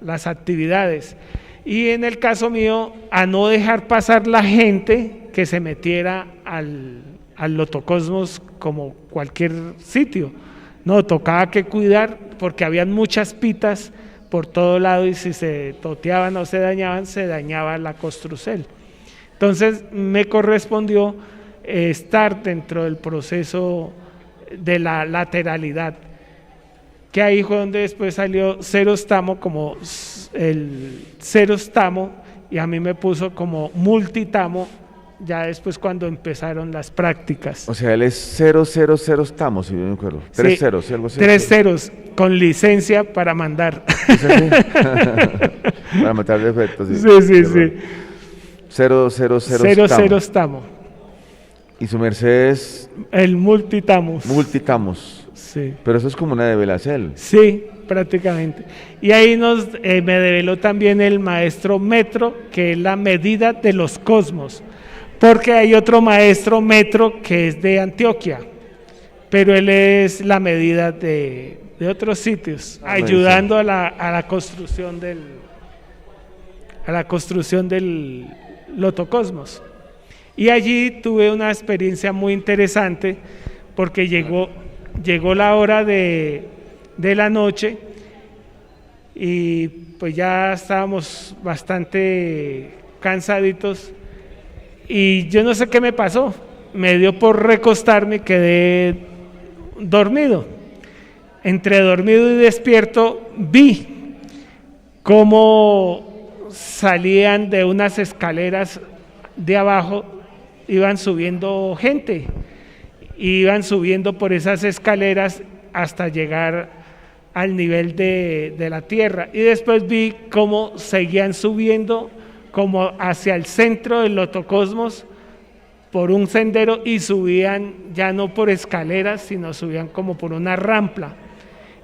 las actividades. Y en el caso mío, a no dejar pasar la gente que se metiera al Lotocosmos como cualquier sitio. No, tocaba que cuidar porque habían muchas pitas por todo lado y si se toteaban o se dañaba la Costrucel. Entonces me correspondió estar dentro del proceso de la lateralidad, que ahí fue donde después salió Cerostamo como el Cerostamo y a mí me puso como Multitamo ya después cuando empezaron las prácticas. O sea, él es 000 estamos, si yo me acuerdo. 3 ceros, ¿sí? Algo así. 3 ceros, con licencia para mandar. ¿Es así? Para matar defectos. Sí. 000 estamos. Y su merced es El Multitamos. Multitamos. Sí. Pero eso es como una de Velacel. Sí, prácticamente. Y ahí me develó también el maestro metro, que es la medida de los cosmos. Porque hay otro maestro metro que es de Antioquia, pero él es la medida de otros sitios, ayudando a la construcción del Lotocosmos. Y allí tuve una experiencia muy interesante porque llegó la hora de la noche y pues ya estábamos bastante cansaditos. Y yo no sé qué me pasó, me dio por recostarme y quedé dormido. Entre dormido y despierto vi cómo salían de unas escaleras de abajo, iban subiendo gente, iban subiendo por esas escaleras hasta llegar al nivel de la tierra. Y después vi cómo seguían subiendo como hacia el centro del Lotocosmos por un sendero y subían ya no por escaleras, sino subían como por una rampa.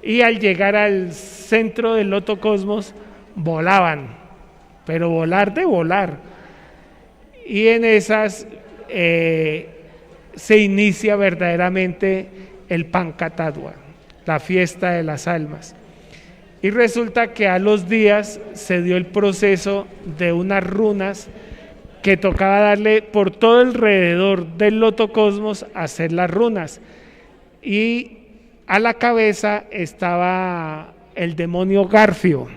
Y al llegar al centro del Lotocosmos volaban, pero volar de volar. Y en esas se inicia verdaderamente el Pancatadua, la fiesta de las almas. Y resulta que a los días se dio el proceso de unas runas que tocaba darle por todo alrededor del Lotocosmos a hacer las runas. Y a la cabeza estaba el demonio Garfio.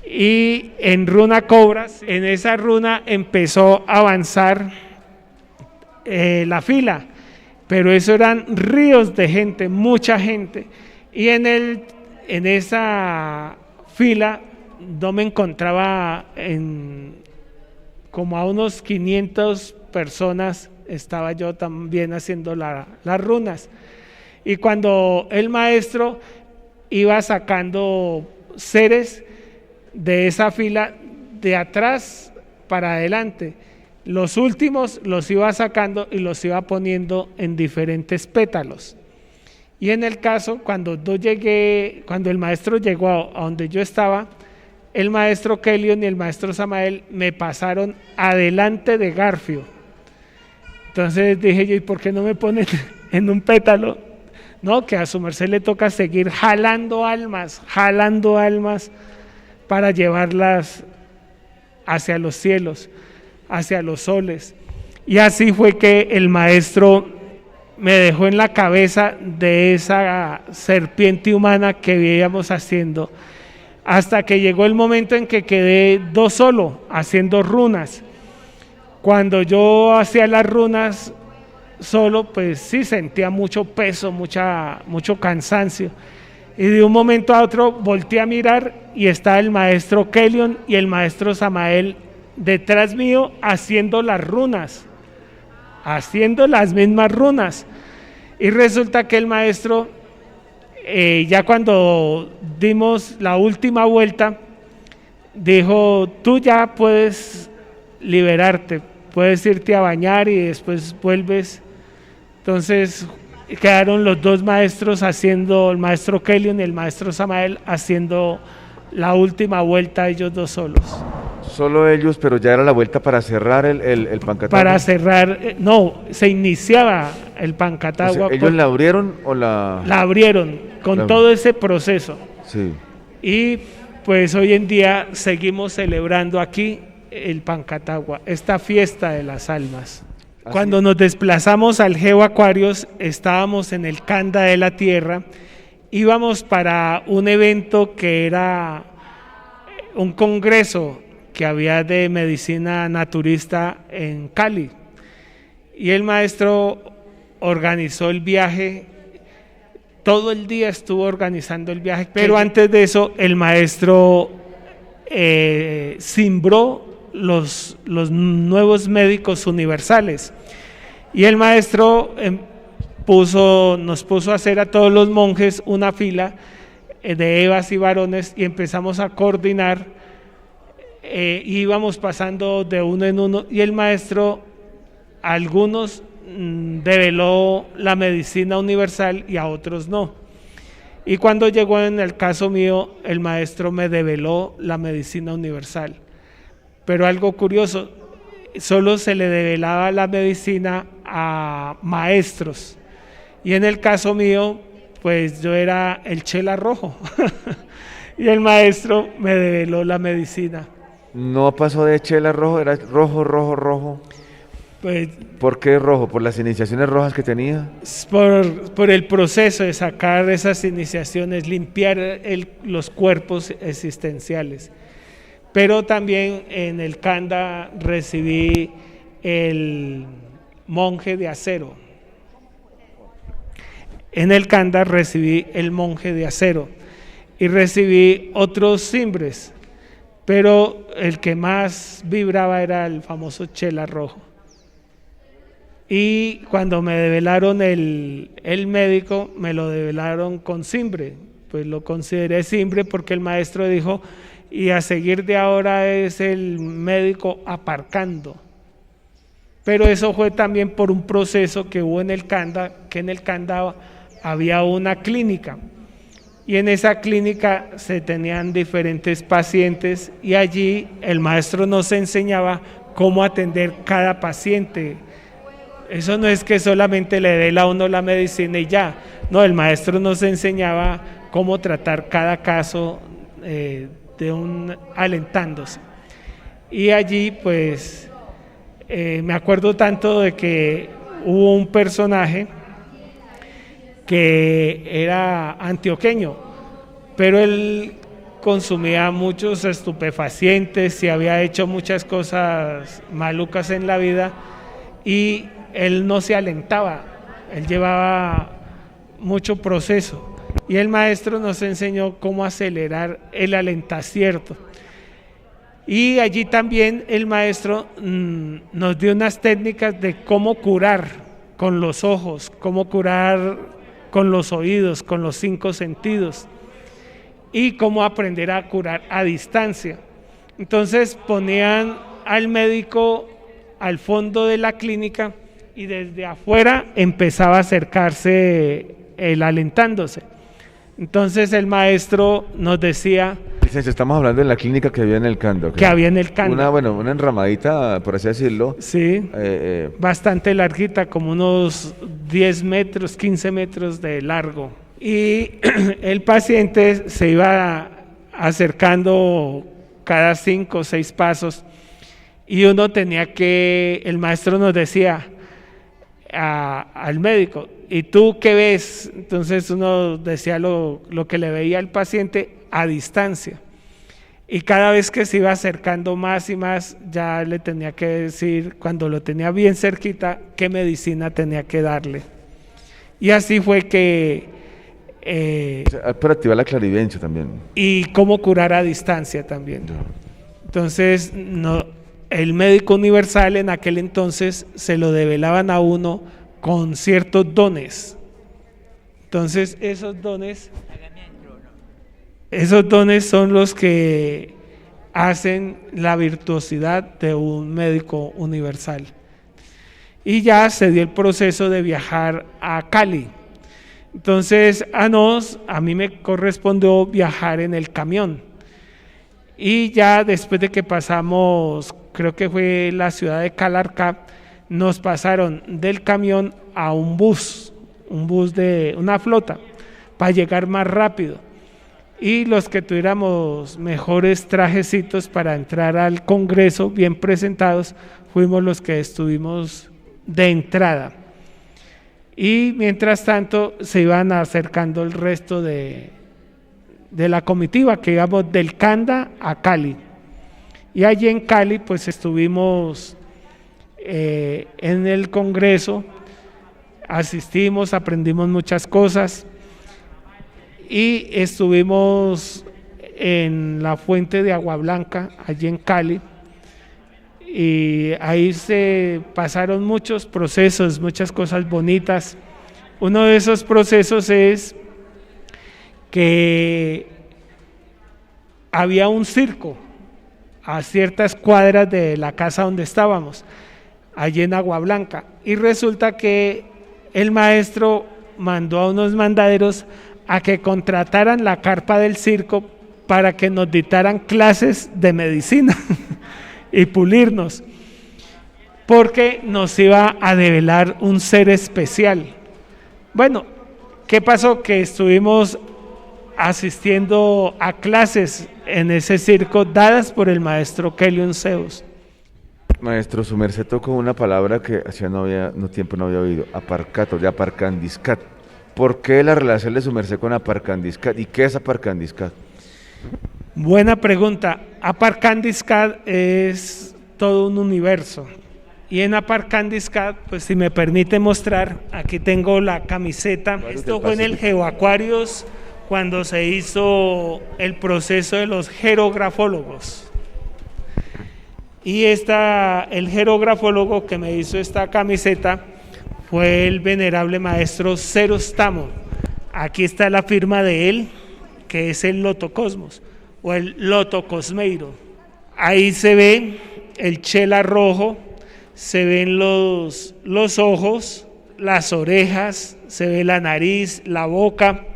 Y en runa Cobras, en esa runa empezó a avanzar la fila, pero eso eran ríos de gente, mucha gente. Y en esa fila no me encontraba como a unos 500 personas, estaba yo también haciendo las runas. Y cuando el maestro iba sacando seres de esa fila de atrás para adelante, los últimos los iba sacando y los iba poniendo en diferentes pétalos. Y en el caso, cuando el maestro llegó a donde yo estaba, el maestro Kelion y el maestro Samael me pasaron adelante de Garfio. Entonces dije yo, ¿y por qué no me ponen en un pétalo? No, que a su merced le toca seguir jalando almas para llevarlas hacia los cielos, hacia los soles. Y así fue que el maestro me dejó en la cabeza de esa serpiente humana que veíamos haciendo, hasta que llegó el momento en que quedé solo haciendo runas. Cuando yo hacía las runas solo, pues sí sentía mucho peso, mucho cansancio, y de un momento a otro volteé a mirar y estaba el maestro Kelion y el maestro Samael detrás mío haciendo las runas, haciendo las mismas runas. Y resulta que el maestro, ya cuando dimos la última vuelta, dijo: tú ya puedes liberarte, puedes irte a bañar y después vuelves. Entonces quedaron los dos maestros haciendo, el maestro Kelion y el maestro Samael haciendo la última vuelta, ellos dos solos. Solo ellos, pero ya era la vuelta para cerrar el Pancatagua. Para cerrar, no, se iniciaba el Pancatagua. O sea, ¿ellos la abrieron o la...? La abrieron con todo ese proceso. Sí. Y pues hoy en día seguimos celebrando aquí el Pancatagua, esta fiesta de las almas. Cuando nos desplazamos al Geo Aquarios, estábamos en el Kanda de la Tierra, íbamos para un evento que era un congreso que había de medicina naturista en Cali, y el maestro organizó el viaje, todo el día estuvo organizando el viaje, pero antes de eso el maestro cimbró los nuevos médicos universales, y el maestro nos puso a hacer a todos los monjes una fila de evas y varones, y empezamos a coordinar, íbamos pasando de uno en uno, y el maestro a algunos develó la medicina universal y a otros no. Y cuando llegó en el caso mío, el maestro me develó la medicina universal. Pero algo curioso, solo se le develaba la medicina a maestros. Y en el caso mío, pues yo era el chela rojo. Y el maestro me develó la medicina. No pasó de chela rojo, era rojo, rojo, rojo. Pues, ¿por qué rojo? ¿Por las iniciaciones rojas que tenía? Por el proceso de sacar esas iniciaciones, limpiar los cuerpos existenciales. Pero también en el Kanda recibí el monje de acero. En el Kanda recibí el monje de acero y recibí otros cimbres, pero el que más vibraba era el famoso chela rojo. Y cuando me develaron el médico, me lo develaron con cimbre, pues lo consideré cimbre porque el maestro dijo, y a seguir de ahora es el médico aparcando. Pero eso fue también por un proceso que hubo en el Kanda, que en el Kanda había una clínica, y en esa clínica se tenían diferentes pacientes, y allí el maestro nos enseñaba cómo atender cada paciente. Eso no es que solamente le dé a uno la medicina y ya, no, el maestro nos enseñaba cómo tratar cada caso de un alentándose. Y allí pues me acuerdo tanto de que hubo un personaje que era antioqueño, pero él consumía muchos estupefacientes y había hecho muchas cosas malucas en la vida, y él no se alentaba, él llevaba mucho proceso, y el maestro nos enseñó cómo acelerar el alentacierto. Y allí también el maestro nos dio unas técnicas de cómo curar con los ojos, cómo curar con los oídos, con los 5 sentidos, y cómo aprender a curar a distancia. Entonces ponían al médico al fondo de la clínica y desde afuera empezaba a acercarse el alentándose. Entonces el maestro nos decía, Licencia, estamos hablando de la clínica que había en el Kanda. que había en el Kanda. Una enramadita, por así decirlo. Sí, bastante larguita, como unos 10 metros, 15 metros de largo. Y el paciente se iba acercando cada 5 o 6 pasos, y uno tenía que, el maestro nos decía al médico, ¿y tú qué ves? Entonces uno decía lo que le veía al paciente a distancia, y cada vez que se iba acercando más y más, ya le tenía que decir, cuando lo tenía bien cerquita, qué medicina tenía que darle. Y así fue que para activar la clarividencia también. y cómo curar a distancia también. Entonces el médico universal en aquel entonces se lo develaban a uno con ciertos dones. Entonces esos dones son los que hacen la virtuosidad de un médico universal. Y ya se dio el proceso de viajar a Cali. Entonces a mí me correspondió viajar en el camión, y ya después de que pasamos, creo que fue la ciudad de Calarcá, nos pasaron del camión a un bus de una flota para llegar más rápido. y los que tuviéramos mejores trajecitos para entrar al Congreso bien presentados, fuimos los que estuvimos de entrada. Y mientras tanto se iban acercando el resto de la comitiva, que íbamos del Canda a Cali. Y allí en Cali pues estuvimos en el Congreso, asistimos, aprendimos muchas cosas y estuvimos en la fuente de Agua Blanca, allí en Cali, y ahí se pasaron muchos procesos, muchas cosas bonitas. Uno de esos procesos es que había un circo a ciertas cuadras de la casa donde estábamos, allí en Agua Blanca, y resulta que el maestro mandó a unos mandaderos a que contrataran la carpa del circo para que nos dictaran clases de medicina y pulirnos, porque nos iba a develar un ser especial. Bueno, ¿qué pasó? Que estuvimos asistiendo a clases en ese circo dadas por el maestro Kelion Zeus. Maestro, su merced tocó una palabra que hacía tiempo no había oído, aparcato, de aparcandiscat. ¿Por qué la relación de su merced con aparcandiscat? ¿Y qué es aparcandiscat? Buena pregunta. Aparcandiscat es todo un universo. Y en Aparcandiscat, pues si me permite mostrar, aquí tengo la camiseta. Esto fue en el GeoAquarius cuando se hizo el proceso de los jerografólogos. Y el jerografólogo que me hizo esta camiseta fue el venerable maestro Cerostamo. Aquí está la firma de él, que es el Lotocosmos o el Lotocosmeiro. Ahí se ve el chela rojo, se ven los ojos, las orejas, se ve la nariz, la boca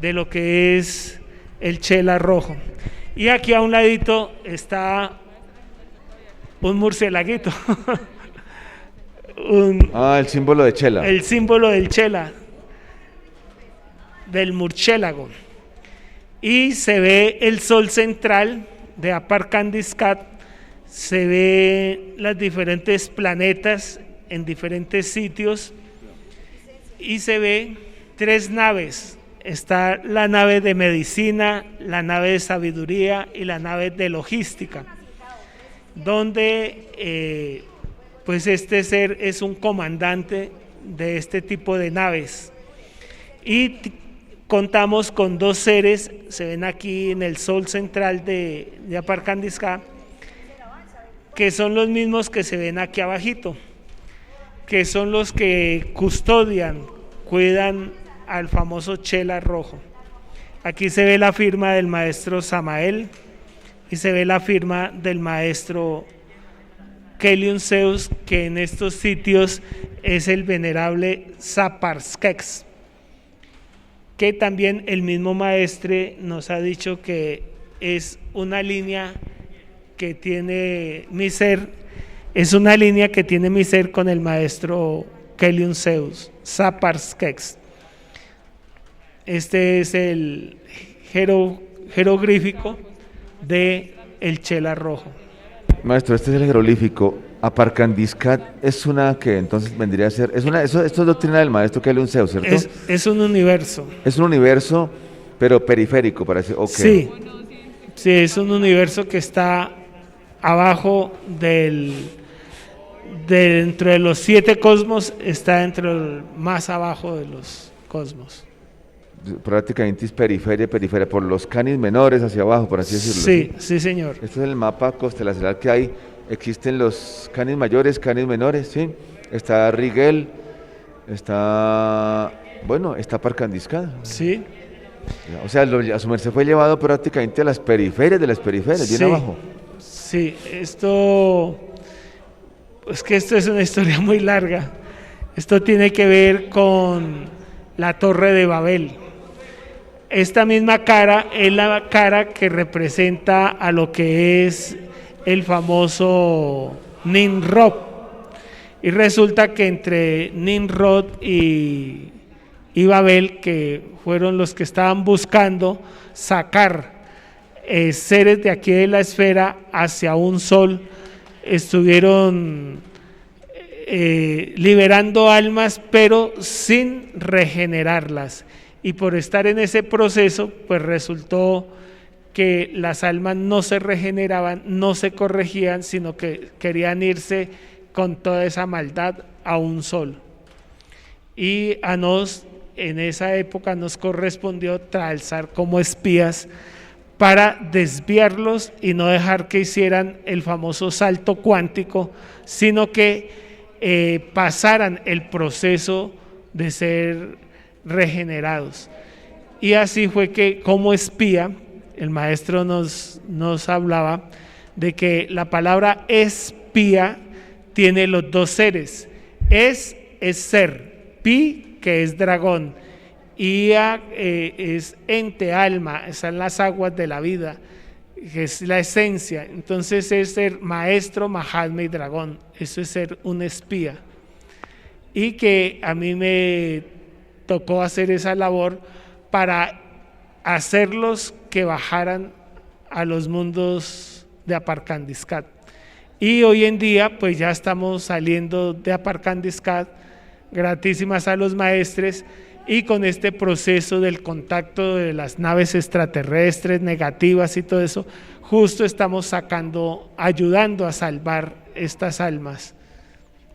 de lo que es el chela rojo. Y aquí a un ladito está un murcielaguito. El símbolo de chela. El símbolo del chela, del murciélago. Y se ve el sol central de Aparcandiscat, se ve los diferentes planetas en diferentes sitios y se ve 3 naves. Está la nave de medicina, la nave de sabiduría y la nave de logística, donde pues este ser es un comandante de este tipo de naves. Y contamos con 2 seres, se ven aquí en el sol central de Aparcandiscat, que son los mismos que se ven aquí abajito, que son los que custodian, cuidan al famoso chela rojo. Aquí se ve la firma del maestro Samael y se ve la firma del maestro Kelion Zeus, que en estos sitios es el venerable Zaparskex, que también el mismo maestre nos ha dicho que es una línea que tiene mi ser, con el maestro Kelion Zeus, Zaparskex. Este es el jeroglífico de el chela rojo. Maestro, este es el jeroglífico. Aparcandiscat es una que entonces vendría a ser, esto es doctrina del maestro Kelion Zeus, ¿cierto? Es un universo. Es un universo, pero periférico, parece. Okay. Sí, es un universo que está abajo dentro de los 7 cosmos, está dentro del más abajo de los cosmos. Prácticamente es periferia, por los canis menores hacia abajo, por así decirlo. Sí, señor. Este es el mapa constelacional que hay. Existen los canis mayores, canis menores, ¿sí? Está Rigel, está Aparcandiscat. Sí. O sea, a su merced fue llevado prácticamente a las periferias de las periferias, bien abajo. Sí, esto es una historia muy larga. Esto tiene que ver con la Torre de Babel. Esta misma cara es la cara que representa a lo que es el famoso Nimrod. Y resulta que entre Nimrod y y Babel, que fueron los que estaban buscando sacar seres de aquí de la esfera hacia un sol, estuvieron liberando almas, pero sin regenerarlas. Y por estar en ese proceso, pues resultó que las almas no se regeneraban, no se corregían, sino que querían irse con toda esa maldad a un sol. Y a nos, en esa época, nos correspondió alzar como espías para desviarlos y no dejar que hicieran el famoso salto cuántico, sino que pasaran el proceso de ser regenerados. Y así fue que como espía, el maestro nos hablaba de que la palabra espía tiene los dos seres. Es ser, pi, que es dragón, Ia es ente, alma, están las aguas de la vida, que es la esencia. Entonces es ser maestro, mahatma y dragón. Eso es ser un espía. Y que a mí me tocó hacer esa labor para hacerlos que bajaran a los mundos de Aparcandiscat. Y hoy en día pues ya estamos saliendo de Aparcandiscat, gratísimas a los maestres, y con este proceso del contacto de las naves extraterrestres negativas y todo eso, justo estamos ayudando a salvar estas almas,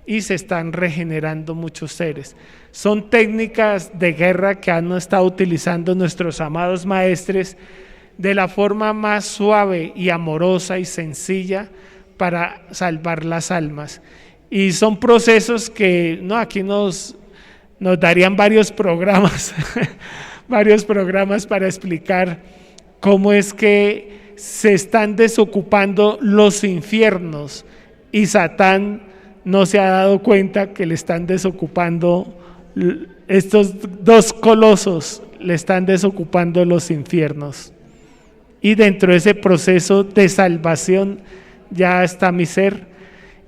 y se están regenerando muchos seres. Son técnicas de guerra que han estado utilizando nuestros amados maestres de la forma más suave y amorosa y sencilla para salvar las almas. Y son procesos que aquí nos darían varios programas, varios programas para explicar cómo es que se están desocupando los infiernos y Satán no se ha dado cuenta que le están desocupando estos dos colosos, le están desocupando los infiernos. Y dentro de ese proceso de salvación ya está mi ser.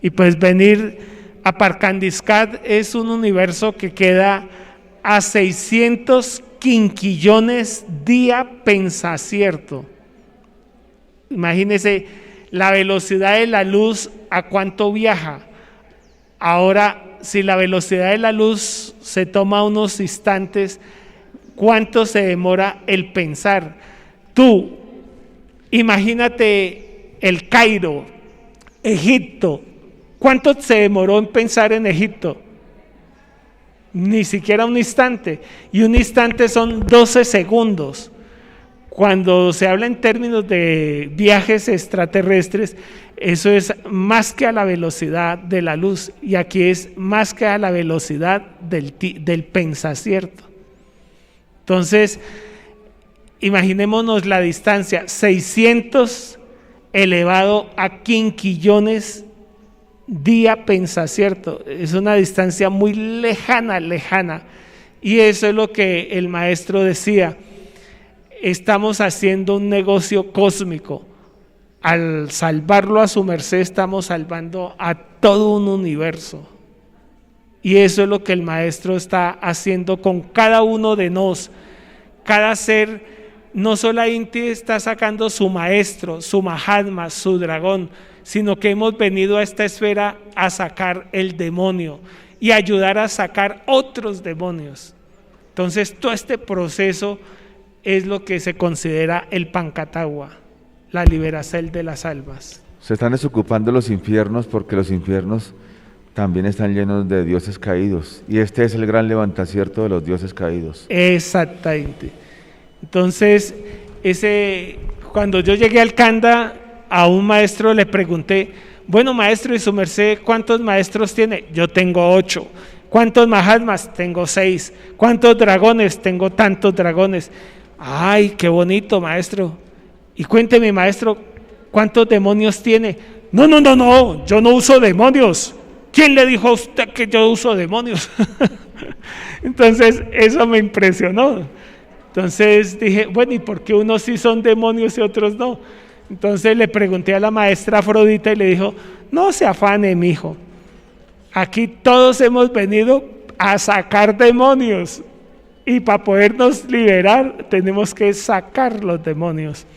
Y pues venir a Aparcandiscat es un universo que queda a 600 quinquillones día pensacierto. Imagínense la velocidad de la luz, ¿a cuánto viaja? Ahora, si la velocidad de la luz se toma unos instantes, ¿cuánto se demora el pensar? Tú, imagínate el Cairo, Egipto. ¿Cuánto se demoró en pensar en Egipto? Ni siquiera un instante. Y un instante son 12 segundos. Cuando se habla en términos de viajes extraterrestres, eso es más que a la velocidad de la luz. Y aquí es más que a la velocidad del pensacierto. Entonces, imaginémonos la distancia, 600 elevado a quinquillones día pensacierto. Es una distancia muy lejana. Y eso es lo que el maestro decía. Estamos haciendo un negocio cósmico. Al salvarlo a su merced, estamos salvando a todo un universo. Y eso es lo que el maestro está haciendo con cada uno de nosotros. Cada ser, no solamente está sacando su maestro, su mahatma, su dragón, sino que hemos venido a esta esfera a sacar el demonio y ayudar a sacar otros demonios. Entonces todo este proceso es lo que se considera el Pancatagua, la liberación de las almas. Se están desocupando los infiernos porque los infiernos también están llenos de dioses caídos, y este es el gran levantacierto de los dioses caídos. Exactamente. Entonces, cuando yo llegué al Kanda, a un maestro le pregunté, bueno maestro, ¿y su merced cuántos maestros tiene? Yo tengo 8. ¿Cuántos mahatmas? Tengo 6. ¿Cuántos dragones? Tengo tantos dragones. Ay, qué bonito, maestro. Y cuénteme, maestro, ¿cuántos demonios tiene? No, yo no uso demonios. ¿Quién le dijo a usted que yo uso demonios? Entonces, eso me impresionó. Entonces dije, bueno, ¿y por qué unos sí son demonios y otros no? Entonces le pregunté a la maestra Afrodita y le dijo, no se afane, mijo. Aquí todos hemos venido a sacar demonios y para podernos liberar tenemos que sacar los demonios.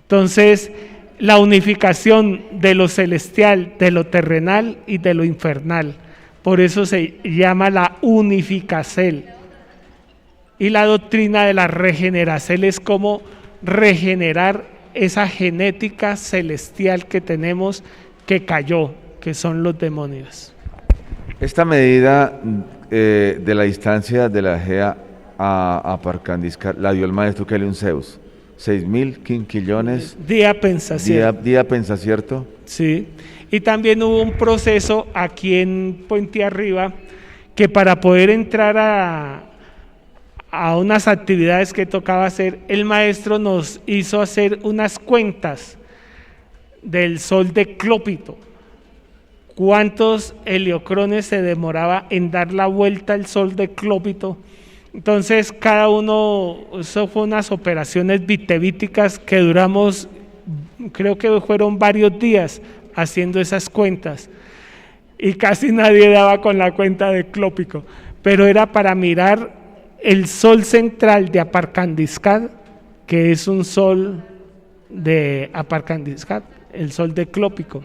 Entonces, la unificación de lo celestial, de lo terrenal y de lo infernal. Por eso se llama la unificacel. Y la doctrina de la regeneracel es como regenerar esa genética celestial que tenemos que cayó, que son los demonios. Esta medida de la distancia de la Egea a Parcandiscar la dio el maestro Kelion Zeus. 6.000 quinquillones. Día pensación. Día pensa, ¿cierto? Sí. Y también hubo un proceso aquí en Puente Arriba que para poder entrar a unas actividades que tocaba hacer, el maestro nos hizo hacer unas cuentas del sol de Clópito. ¿Cuántos heliocrones se demoraba en dar la vuelta al sol de Clópito? Entonces cada uno, eso fue unas operaciones vitevíticas que duramos, creo que fueron varios días haciendo esas cuentas y casi nadie daba con la cuenta de Clópico, pero era para mirar el sol central de Aparcandiscat, que es un sol de Aparcandiscat, el sol de Clópico,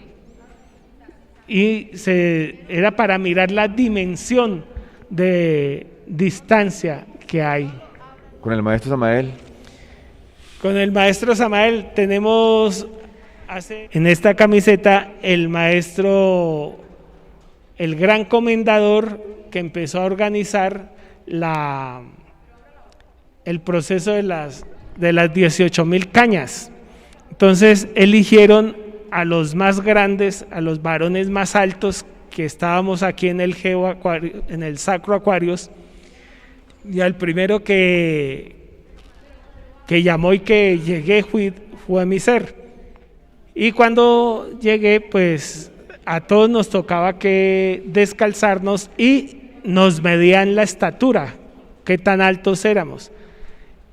y era para mirar la dimensión de distancia que hay. ¿Con el maestro Samael? Con el maestro Samael tenemos en esta camiseta el maestro, el gran comendador que empezó a organizar el proceso de las 18.000 cañas. Entonces eligieron a los más grandes, a los varones más altos que estábamos aquí en el Sacro Aquarius, y al primero que llamó y que llegué fue a mi ser. Y cuando llegué, pues a todos nos tocaba que descalzarnos y nos medían la estatura, qué tan altos éramos.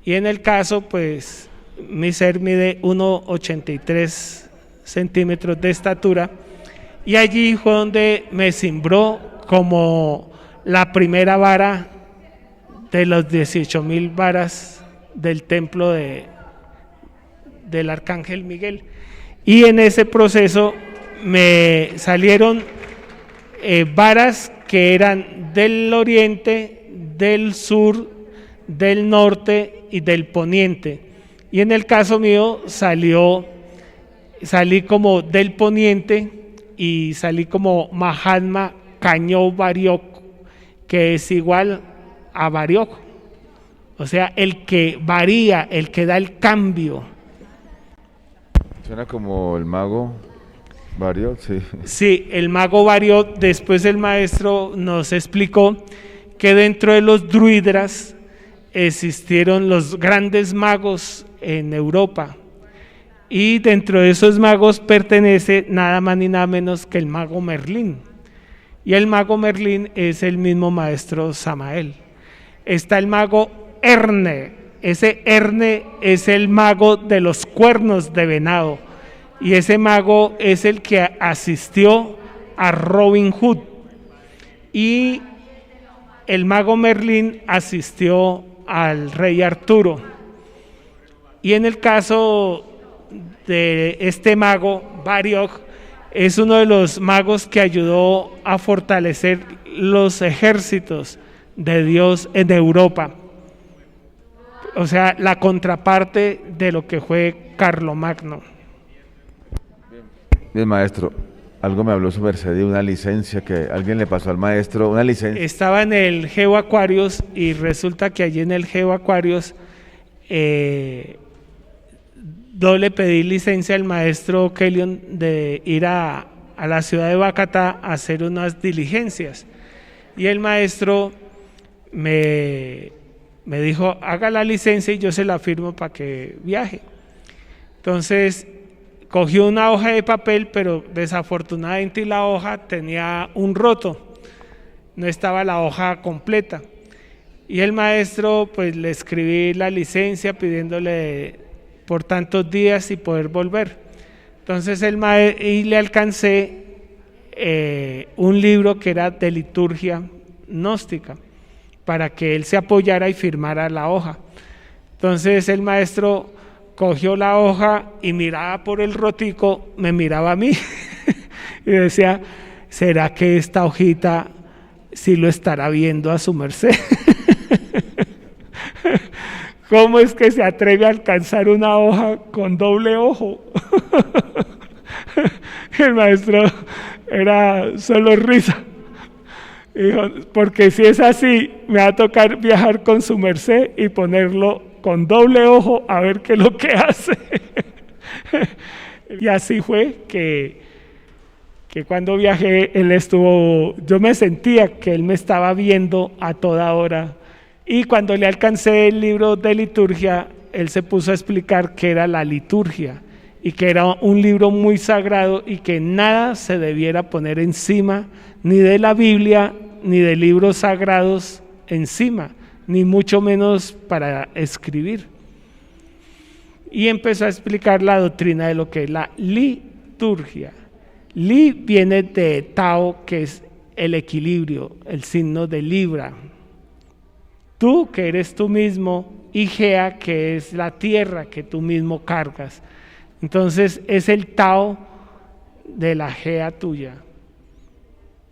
Y en el caso, pues mi ser mide 1,83 centímetros de estatura, y allí fue donde me cimbró como la primera vara de los 18.000 varas del templo del Arcángel Miguel. Y en ese proceso me salieron varas que eran del oriente, del sur, del norte y del poniente. Y en el caso mío salí como del poniente y salí como Mahatma Cañó Variok, que es igual a Variok, o sea, el que varía, el que da el cambio. Suena como el mago Variok, sí. Sí, el mago Variok. Después el maestro nos explicó que dentro de los druidas existieron los grandes magos en Europa, y dentro de esos magos pertenece nada más ni nada menos que el mago Merlín, y el mago Merlín es el mismo maestro Samael. Está el mago Erne. Ese Erne es el mago de los cuernos de venado, y ese mago es el que asistió a Robin Hood, y el mago Merlín asistió al rey Arturo. Y en el caso de este mago Variok, es uno de los magos que ayudó a fortalecer los ejércitos de Dios en Europa, o sea, la contraparte de lo que fue Carlomagno. Bien, maestro, algo me habló su merced de una licencia que alguien le pasó al maestro, una licencia. Estaba en el Geo Aquarius, y resulta que allí en el Geo Aquarius yo le pedí licencia al maestro Kelion de ir a la ciudad de Bacatá a hacer unas diligencias, y el maestro me dijo: haga la licencia y yo se la firmo para que viaje. Entonces cogió una hoja de papel, pero desafortunadamente la hoja tenía un roto, no estaba la hoja completa, y el maestro pues le escribí la licencia pidiéndole por tantos días y poder volver. Entonces y le alcancé un libro que era de liturgia gnóstica. para que él se apoyara y firmara la hoja. Entonces el maestro cogió la hoja y miraba por el rotico, me miraba a mí y decía, ¿será que esta hojita sí lo estará viendo a su merced? ¿Cómo es que se atreve a alcanzar una hoja con doble ojo? El maestro era solo risa. Dijo, porque si es así, me va a tocar viajar con su merced y ponerlo con doble ojo a ver qué es lo que hace. Y así fue que cuando viajé, yo me sentía que él me estaba viendo a toda hora. Y cuando le alcancé el libro de liturgia, él se puso a explicar qué era la liturgia y que era un libro muy sagrado y que nada se debiera poner encima ni de la Biblia ni de libros sagrados encima, ni mucho menos para escribir. Y empezó a explicar la doctrina de lo que es la liturgia. Li viene de Tao, que es el equilibrio, el signo de Libra. Tú, que eres tú mismo, y Gea, que es la tierra que tú mismo cargas. Entonces es el Tao de la Gea tuya.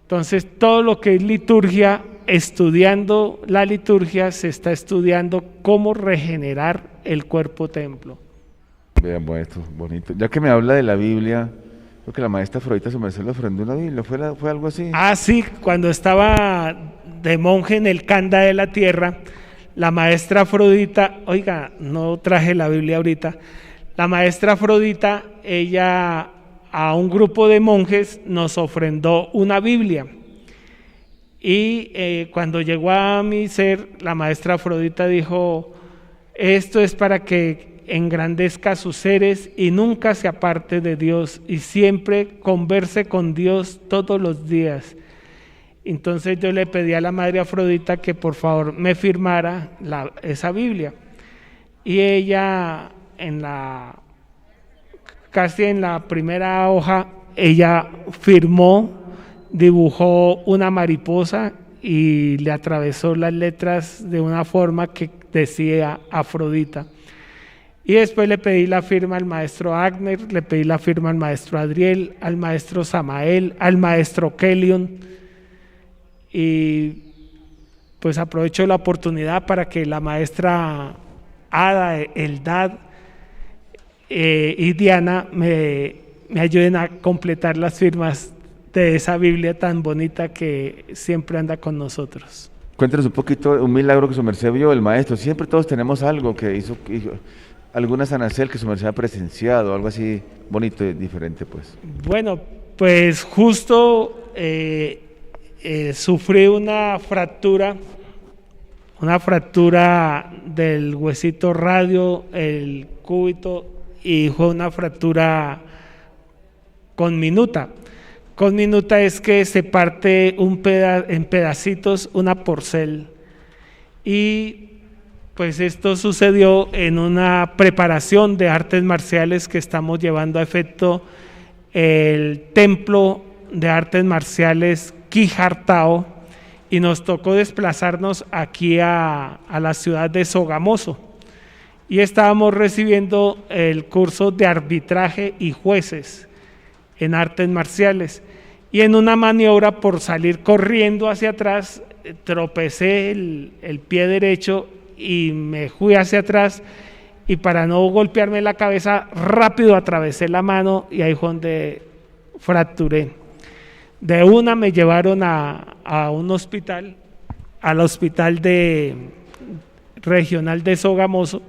Entonces todo lo que es liturgia, estudiando la liturgia, se está estudiando cómo regenerar el cuerpo templo. Vean, bueno, esto es bonito. Ya que me habla de la Biblia, creo que la maestra Afrodita su merced le ofrendó una Biblia, ¿fue algo así? Ah, sí, cuando estaba de monje en el Kanda de la tierra, la maestra Afrodita, oiga, no traje la Biblia ahorita, la maestra Afrodita, ella a un grupo de monjes nos ofrendó una Biblia. Y cuando llegó a mi ser, la maestra Afrodita dijo, esto es para que engrandezca sus seres y nunca se aparte de Dios y siempre converse con Dios todos los días. Entonces yo le pedí a la madre Afrodita que por favor me firmara esa Biblia. Y ella casi en la primera hoja, ella firmó, dibujó una mariposa y le atravesó las letras de una forma que decía Afrodita. Y después le pedí la firma al maestro Agner, le pedí la firma al maestro Adriel, al maestro Samael, al maestro Kelion. Y pues aprovecho la oportunidad para que la maestra Ada, Eldad y Diana me ayuden a completar las firmas de esa Biblia tan bonita que siempre anda con nosotros. Cuéntanos un poquito, un milagro que su merced vio, el maestro. Siempre todos tenemos algo que hizo alguna sanacel que su merced ha presenciado, algo así bonito y diferente, pues. Bueno, pues justo sufrí una fractura del huesito radio, el cúbito, y fue una fractura con minuta. Con minuta es que se parte en pedacitos una porcel. Y pues esto sucedió en una preparación de artes marciales que estamos llevando a efecto el templo de artes marciales Quijartao, y nos tocó desplazarnos aquí a la ciudad de Sogamoso y estábamos recibiendo el curso de arbitraje y jueces en artes marciales, y en una maniobra por salir corriendo hacia atrás tropecé el pie derecho y me fui hacia atrás, y para no golpearme la cabeza rápido atravesé la mano y ahí fue donde fracturé. De una me llevaron a un hospital, al hospital regional de Sogamoso,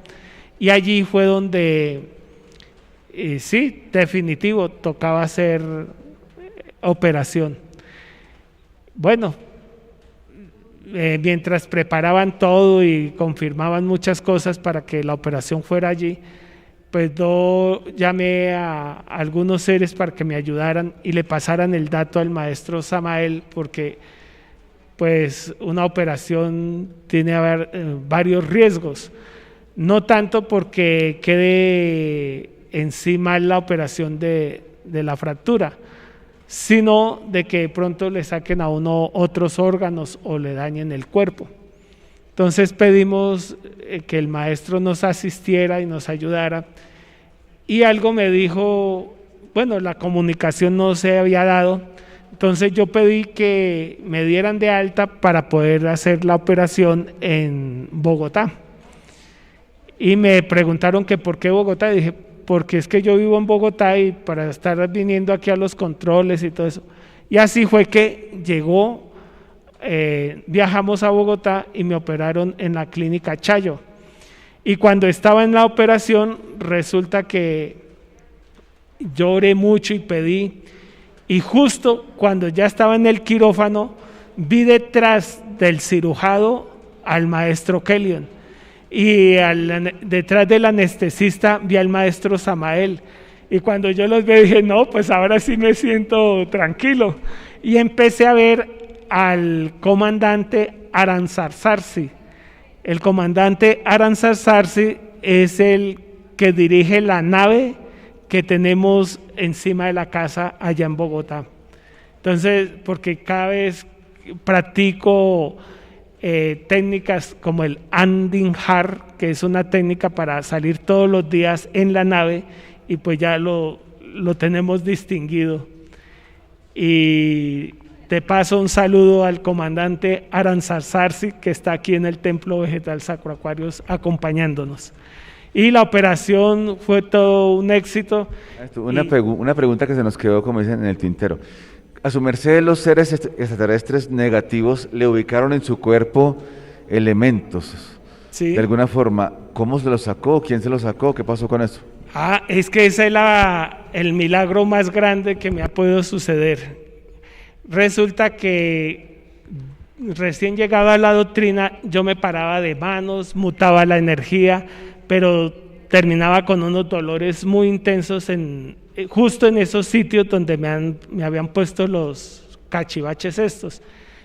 y allí fue donde sí, definitivo, tocaba hacer operación. Bueno, mientras preparaban todo y confirmaban muchas cosas para que la operación fuera allí, pues yo llamé a algunos seres para que me ayudaran y le pasaran el dato al maestro Samael, porque pues una operación tiene varios riesgos, no tanto porque quede encima la operación de la fractura, sino de que de pronto le saquen a uno otros órganos o le dañen el cuerpo. Entonces pedimos que el maestro nos asistiera y nos ayudara. Y algo me dijo, bueno, la comunicación no se había dado, entonces yo pedí que me dieran de alta para poder hacer la operación en Bogotá. Y me preguntaron que por qué Bogotá, y dije, porque es que yo vivo en Bogotá y para estar viniendo aquí a los controles y todo eso. Y así fue que viajamos a Bogotá y me operaron en la clínica Chayo. Y cuando estaba en la operación, resulta que lloré mucho y pedí, y justo cuando ya estaba en el quirófano, vi detrás del cirujano al maestro Kellyon, y detrás del anestesista vi al maestro Samael, y cuando yo los vi dije, no, pues ahora sí me siento tranquilo, y empecé a ver al comandante Aranzarzarzi. El comandante Aranzarzarzi es el que dirige la nave que tenemos encima de la casa allá en Bogotá. Entonces, porque cada vez practico técnicas como el Andinjar, que es una técnica para salir todos los días en la nave, y pues ya lo tenemos distinguido. Y de paso un saludo al comandante Aranzarzarzi, que está aquí en el Templo Vegetal Sacro Aquarius acompañándonos. Y la operación fue todo un éxito. Una pregunta que se nos quedó, como dicen, en el tintero. A su merced, los seres extraterrestres negativos le ubicaron en su cuerpo elementos. Sí. De alguna forma, ¿cómo se los sacó? ¿Quién se los sacó? ¿Qué pasó con eso? Es que ese es el milagro más grande que me ha podido suceder. Resulta que recién llegado a la doctrina, yo me paraba de manos, mutaba la energía, pero terminaba con unos dolores muy intensos justo en esos sitios donde me habían puesto los cachivaches estos,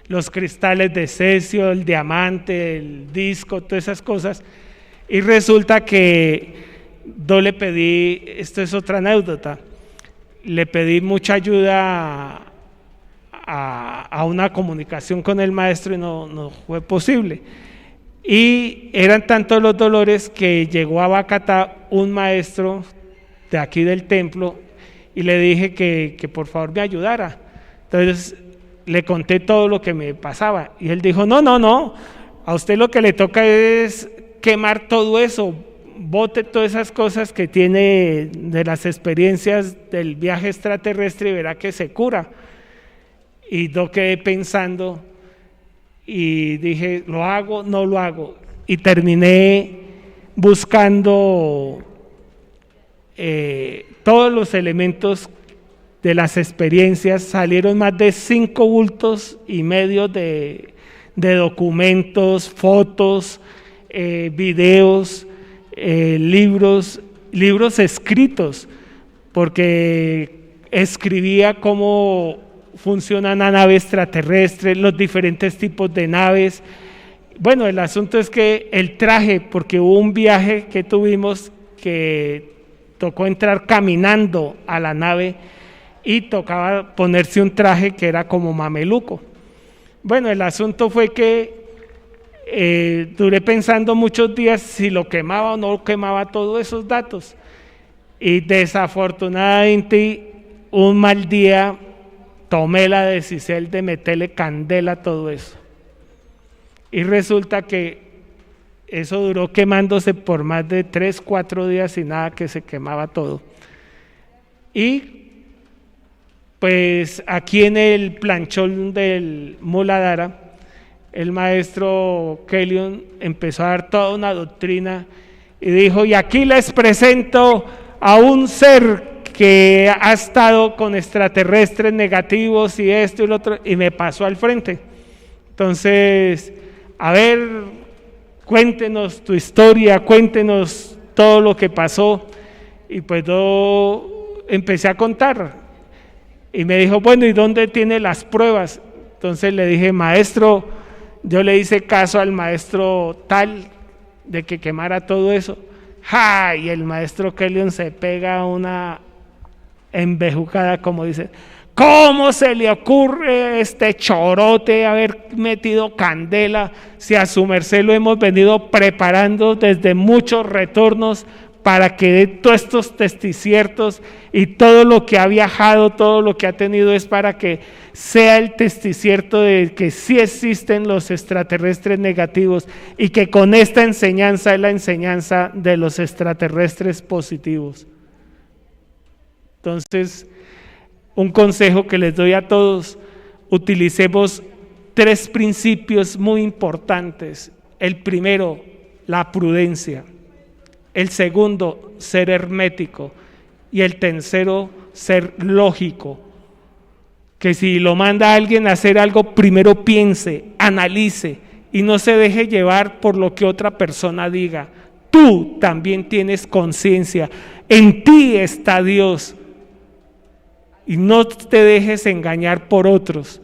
los cristales de cesio, el diamante, el disco, todas esas cosas. Y resulta que yo le pedí, esto es otra anécdota, le pedí mucha ayuda a una comunicación con el maestro y no fue posible. Y eran tantos los dolores que llegó a Bacatá un maestro de aquí del templo y le dije que por favor me ayudara. Entonces le conté todo lo que me pasaba y él dijo, no, a usted lo que le toca es quemar todo eso, bote todas esas cosas que tiene de las experiencias del viaje extraterrestre y verá que se cura. Y yo quedé pensando y dije, ¿lo hago? No lo hago. Y terminé buscando todos los elementos de las experiencias. Salieron más de 5 bultos y medio de documentos, fotos, videos, libros escritos, porque escribía cómo funciona una nave extraterrestre, los diferentes tipos de naves. Bueno, el asunto es que el traje, porque hubo un viaje que tuvimos que tocó entrar caminando a la nave y tocaba ponerse un traje que era como mameluco. Bueno, el asunto fue que duré pensando muchos días si lo quemaba o no quemaba todos esos datos, y desafortunadamente un mal día tomé la decisión de meterle candela a todo eso, y resulta que eso duró quemándose por más de 3-4 días y nada, que se quemaba todo. Y pues aquí en el planchón del Muladhara, el maestro Kellyon empezó a dar toda una doctrina y dijo, y aquí les presento a un ser que ha estado con extraterrestres negativos y esto y lo otro, y me pasó al frente. Entonces, a ver, cuéntenos tu historia, cuéntenos todo lo que pasó. Y pues yo empecé a contar y me dijo, bueno, ¿y dónde tiene las pruebas? Entonces le dije, maestro, yo le hice caso al maestro tal de que quemara todo eso. ¡Ja! Y el maestro Kellyon se pega una embejucada, como dice, ¿Cómo se le ocurre este chorote haber metido candela si a su merced lo hemos venido preparando desde muchos retornos para que dé todos estos testiciertos y todo lo que ha viajado, todo lo que ha tenido es para que sea el testicierto de que sí existen los extraterrestres negativos y que con esta enseñanza es la enseñanza de los extraterrestres positivos? Entonces, un consejo que les doy a todos: utilicemos 3 principios muy importantes. El primero, la prudencia. El segundo, ser hermético. Y el tercero, ser lógico. Que si lo manda a alguien a hacer algo, primero piense, analice y no se deje llevar por lo que otra persona diga. Tú también tienes conciencia, en ti está Dios. Y no te dejes engañar por otros,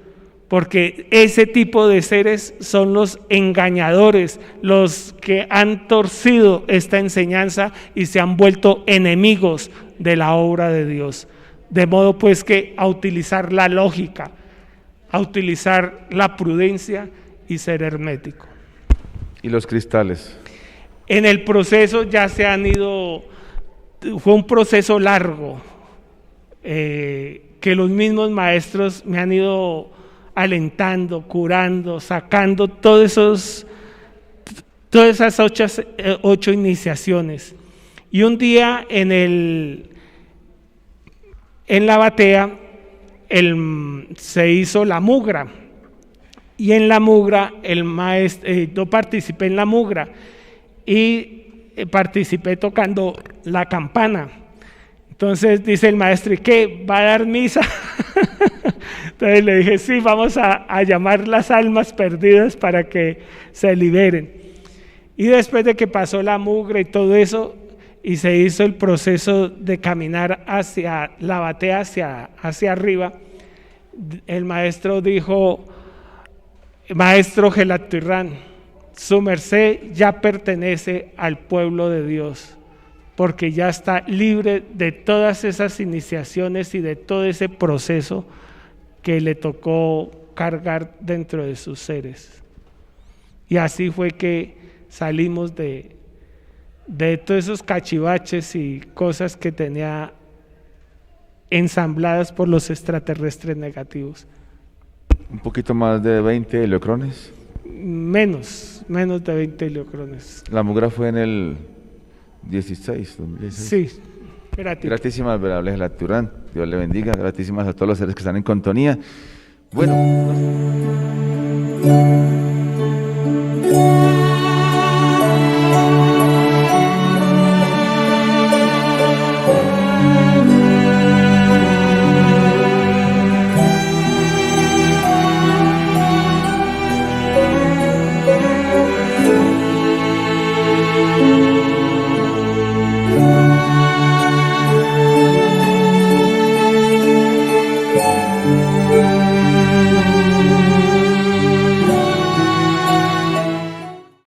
porque ese tipo de seres son los engañadores, los que han torcido esta enseñanza y se han vuelto enemigos de la obra de Dios. De modo pues que a utilizar la lógica, a utilizar la prudencia y ser hermético. ¿Y los cristales? En el proceso ya se han ido, fue un proceso largo, que los mismos maestros me han ido alentando, curando, sacando todas esas 8 iniciaciones. Y un día en la batea se hizo la mugra, y en la mugra yo participé en la mugra y participé tocando la campana. Entonces dice el maestro: ¿y qué? ¿Va a dar misa? Entonces le dije: sí, vamos a llamar las almas perdidas para que se liberen. Y después de que pasó la mugre y todo eso, y se hizo el proceso de caminar hacia la batea, hacia arriba, el maestro dijo: maestro Gelaturrán, su merced ya pertenece al pueblo de Dios, porque ya está libre de todas esas iniciaciones y de todo ese proceso que le tocó cargar dentro de sus seres. Y así fue que salimos de todos esos cachivaches y cosas que tenía ensambladas por los extraterrestres negativos. Un poquito más de 20 heliocrones. Menos de 20 heliocrones. La mugra fue en el 2016. Sí, gratis. Gratísimas, venerable Gelaturrán. Dios le bendiga. Gratísimas a todos los seres que están en sintonía. Bueno.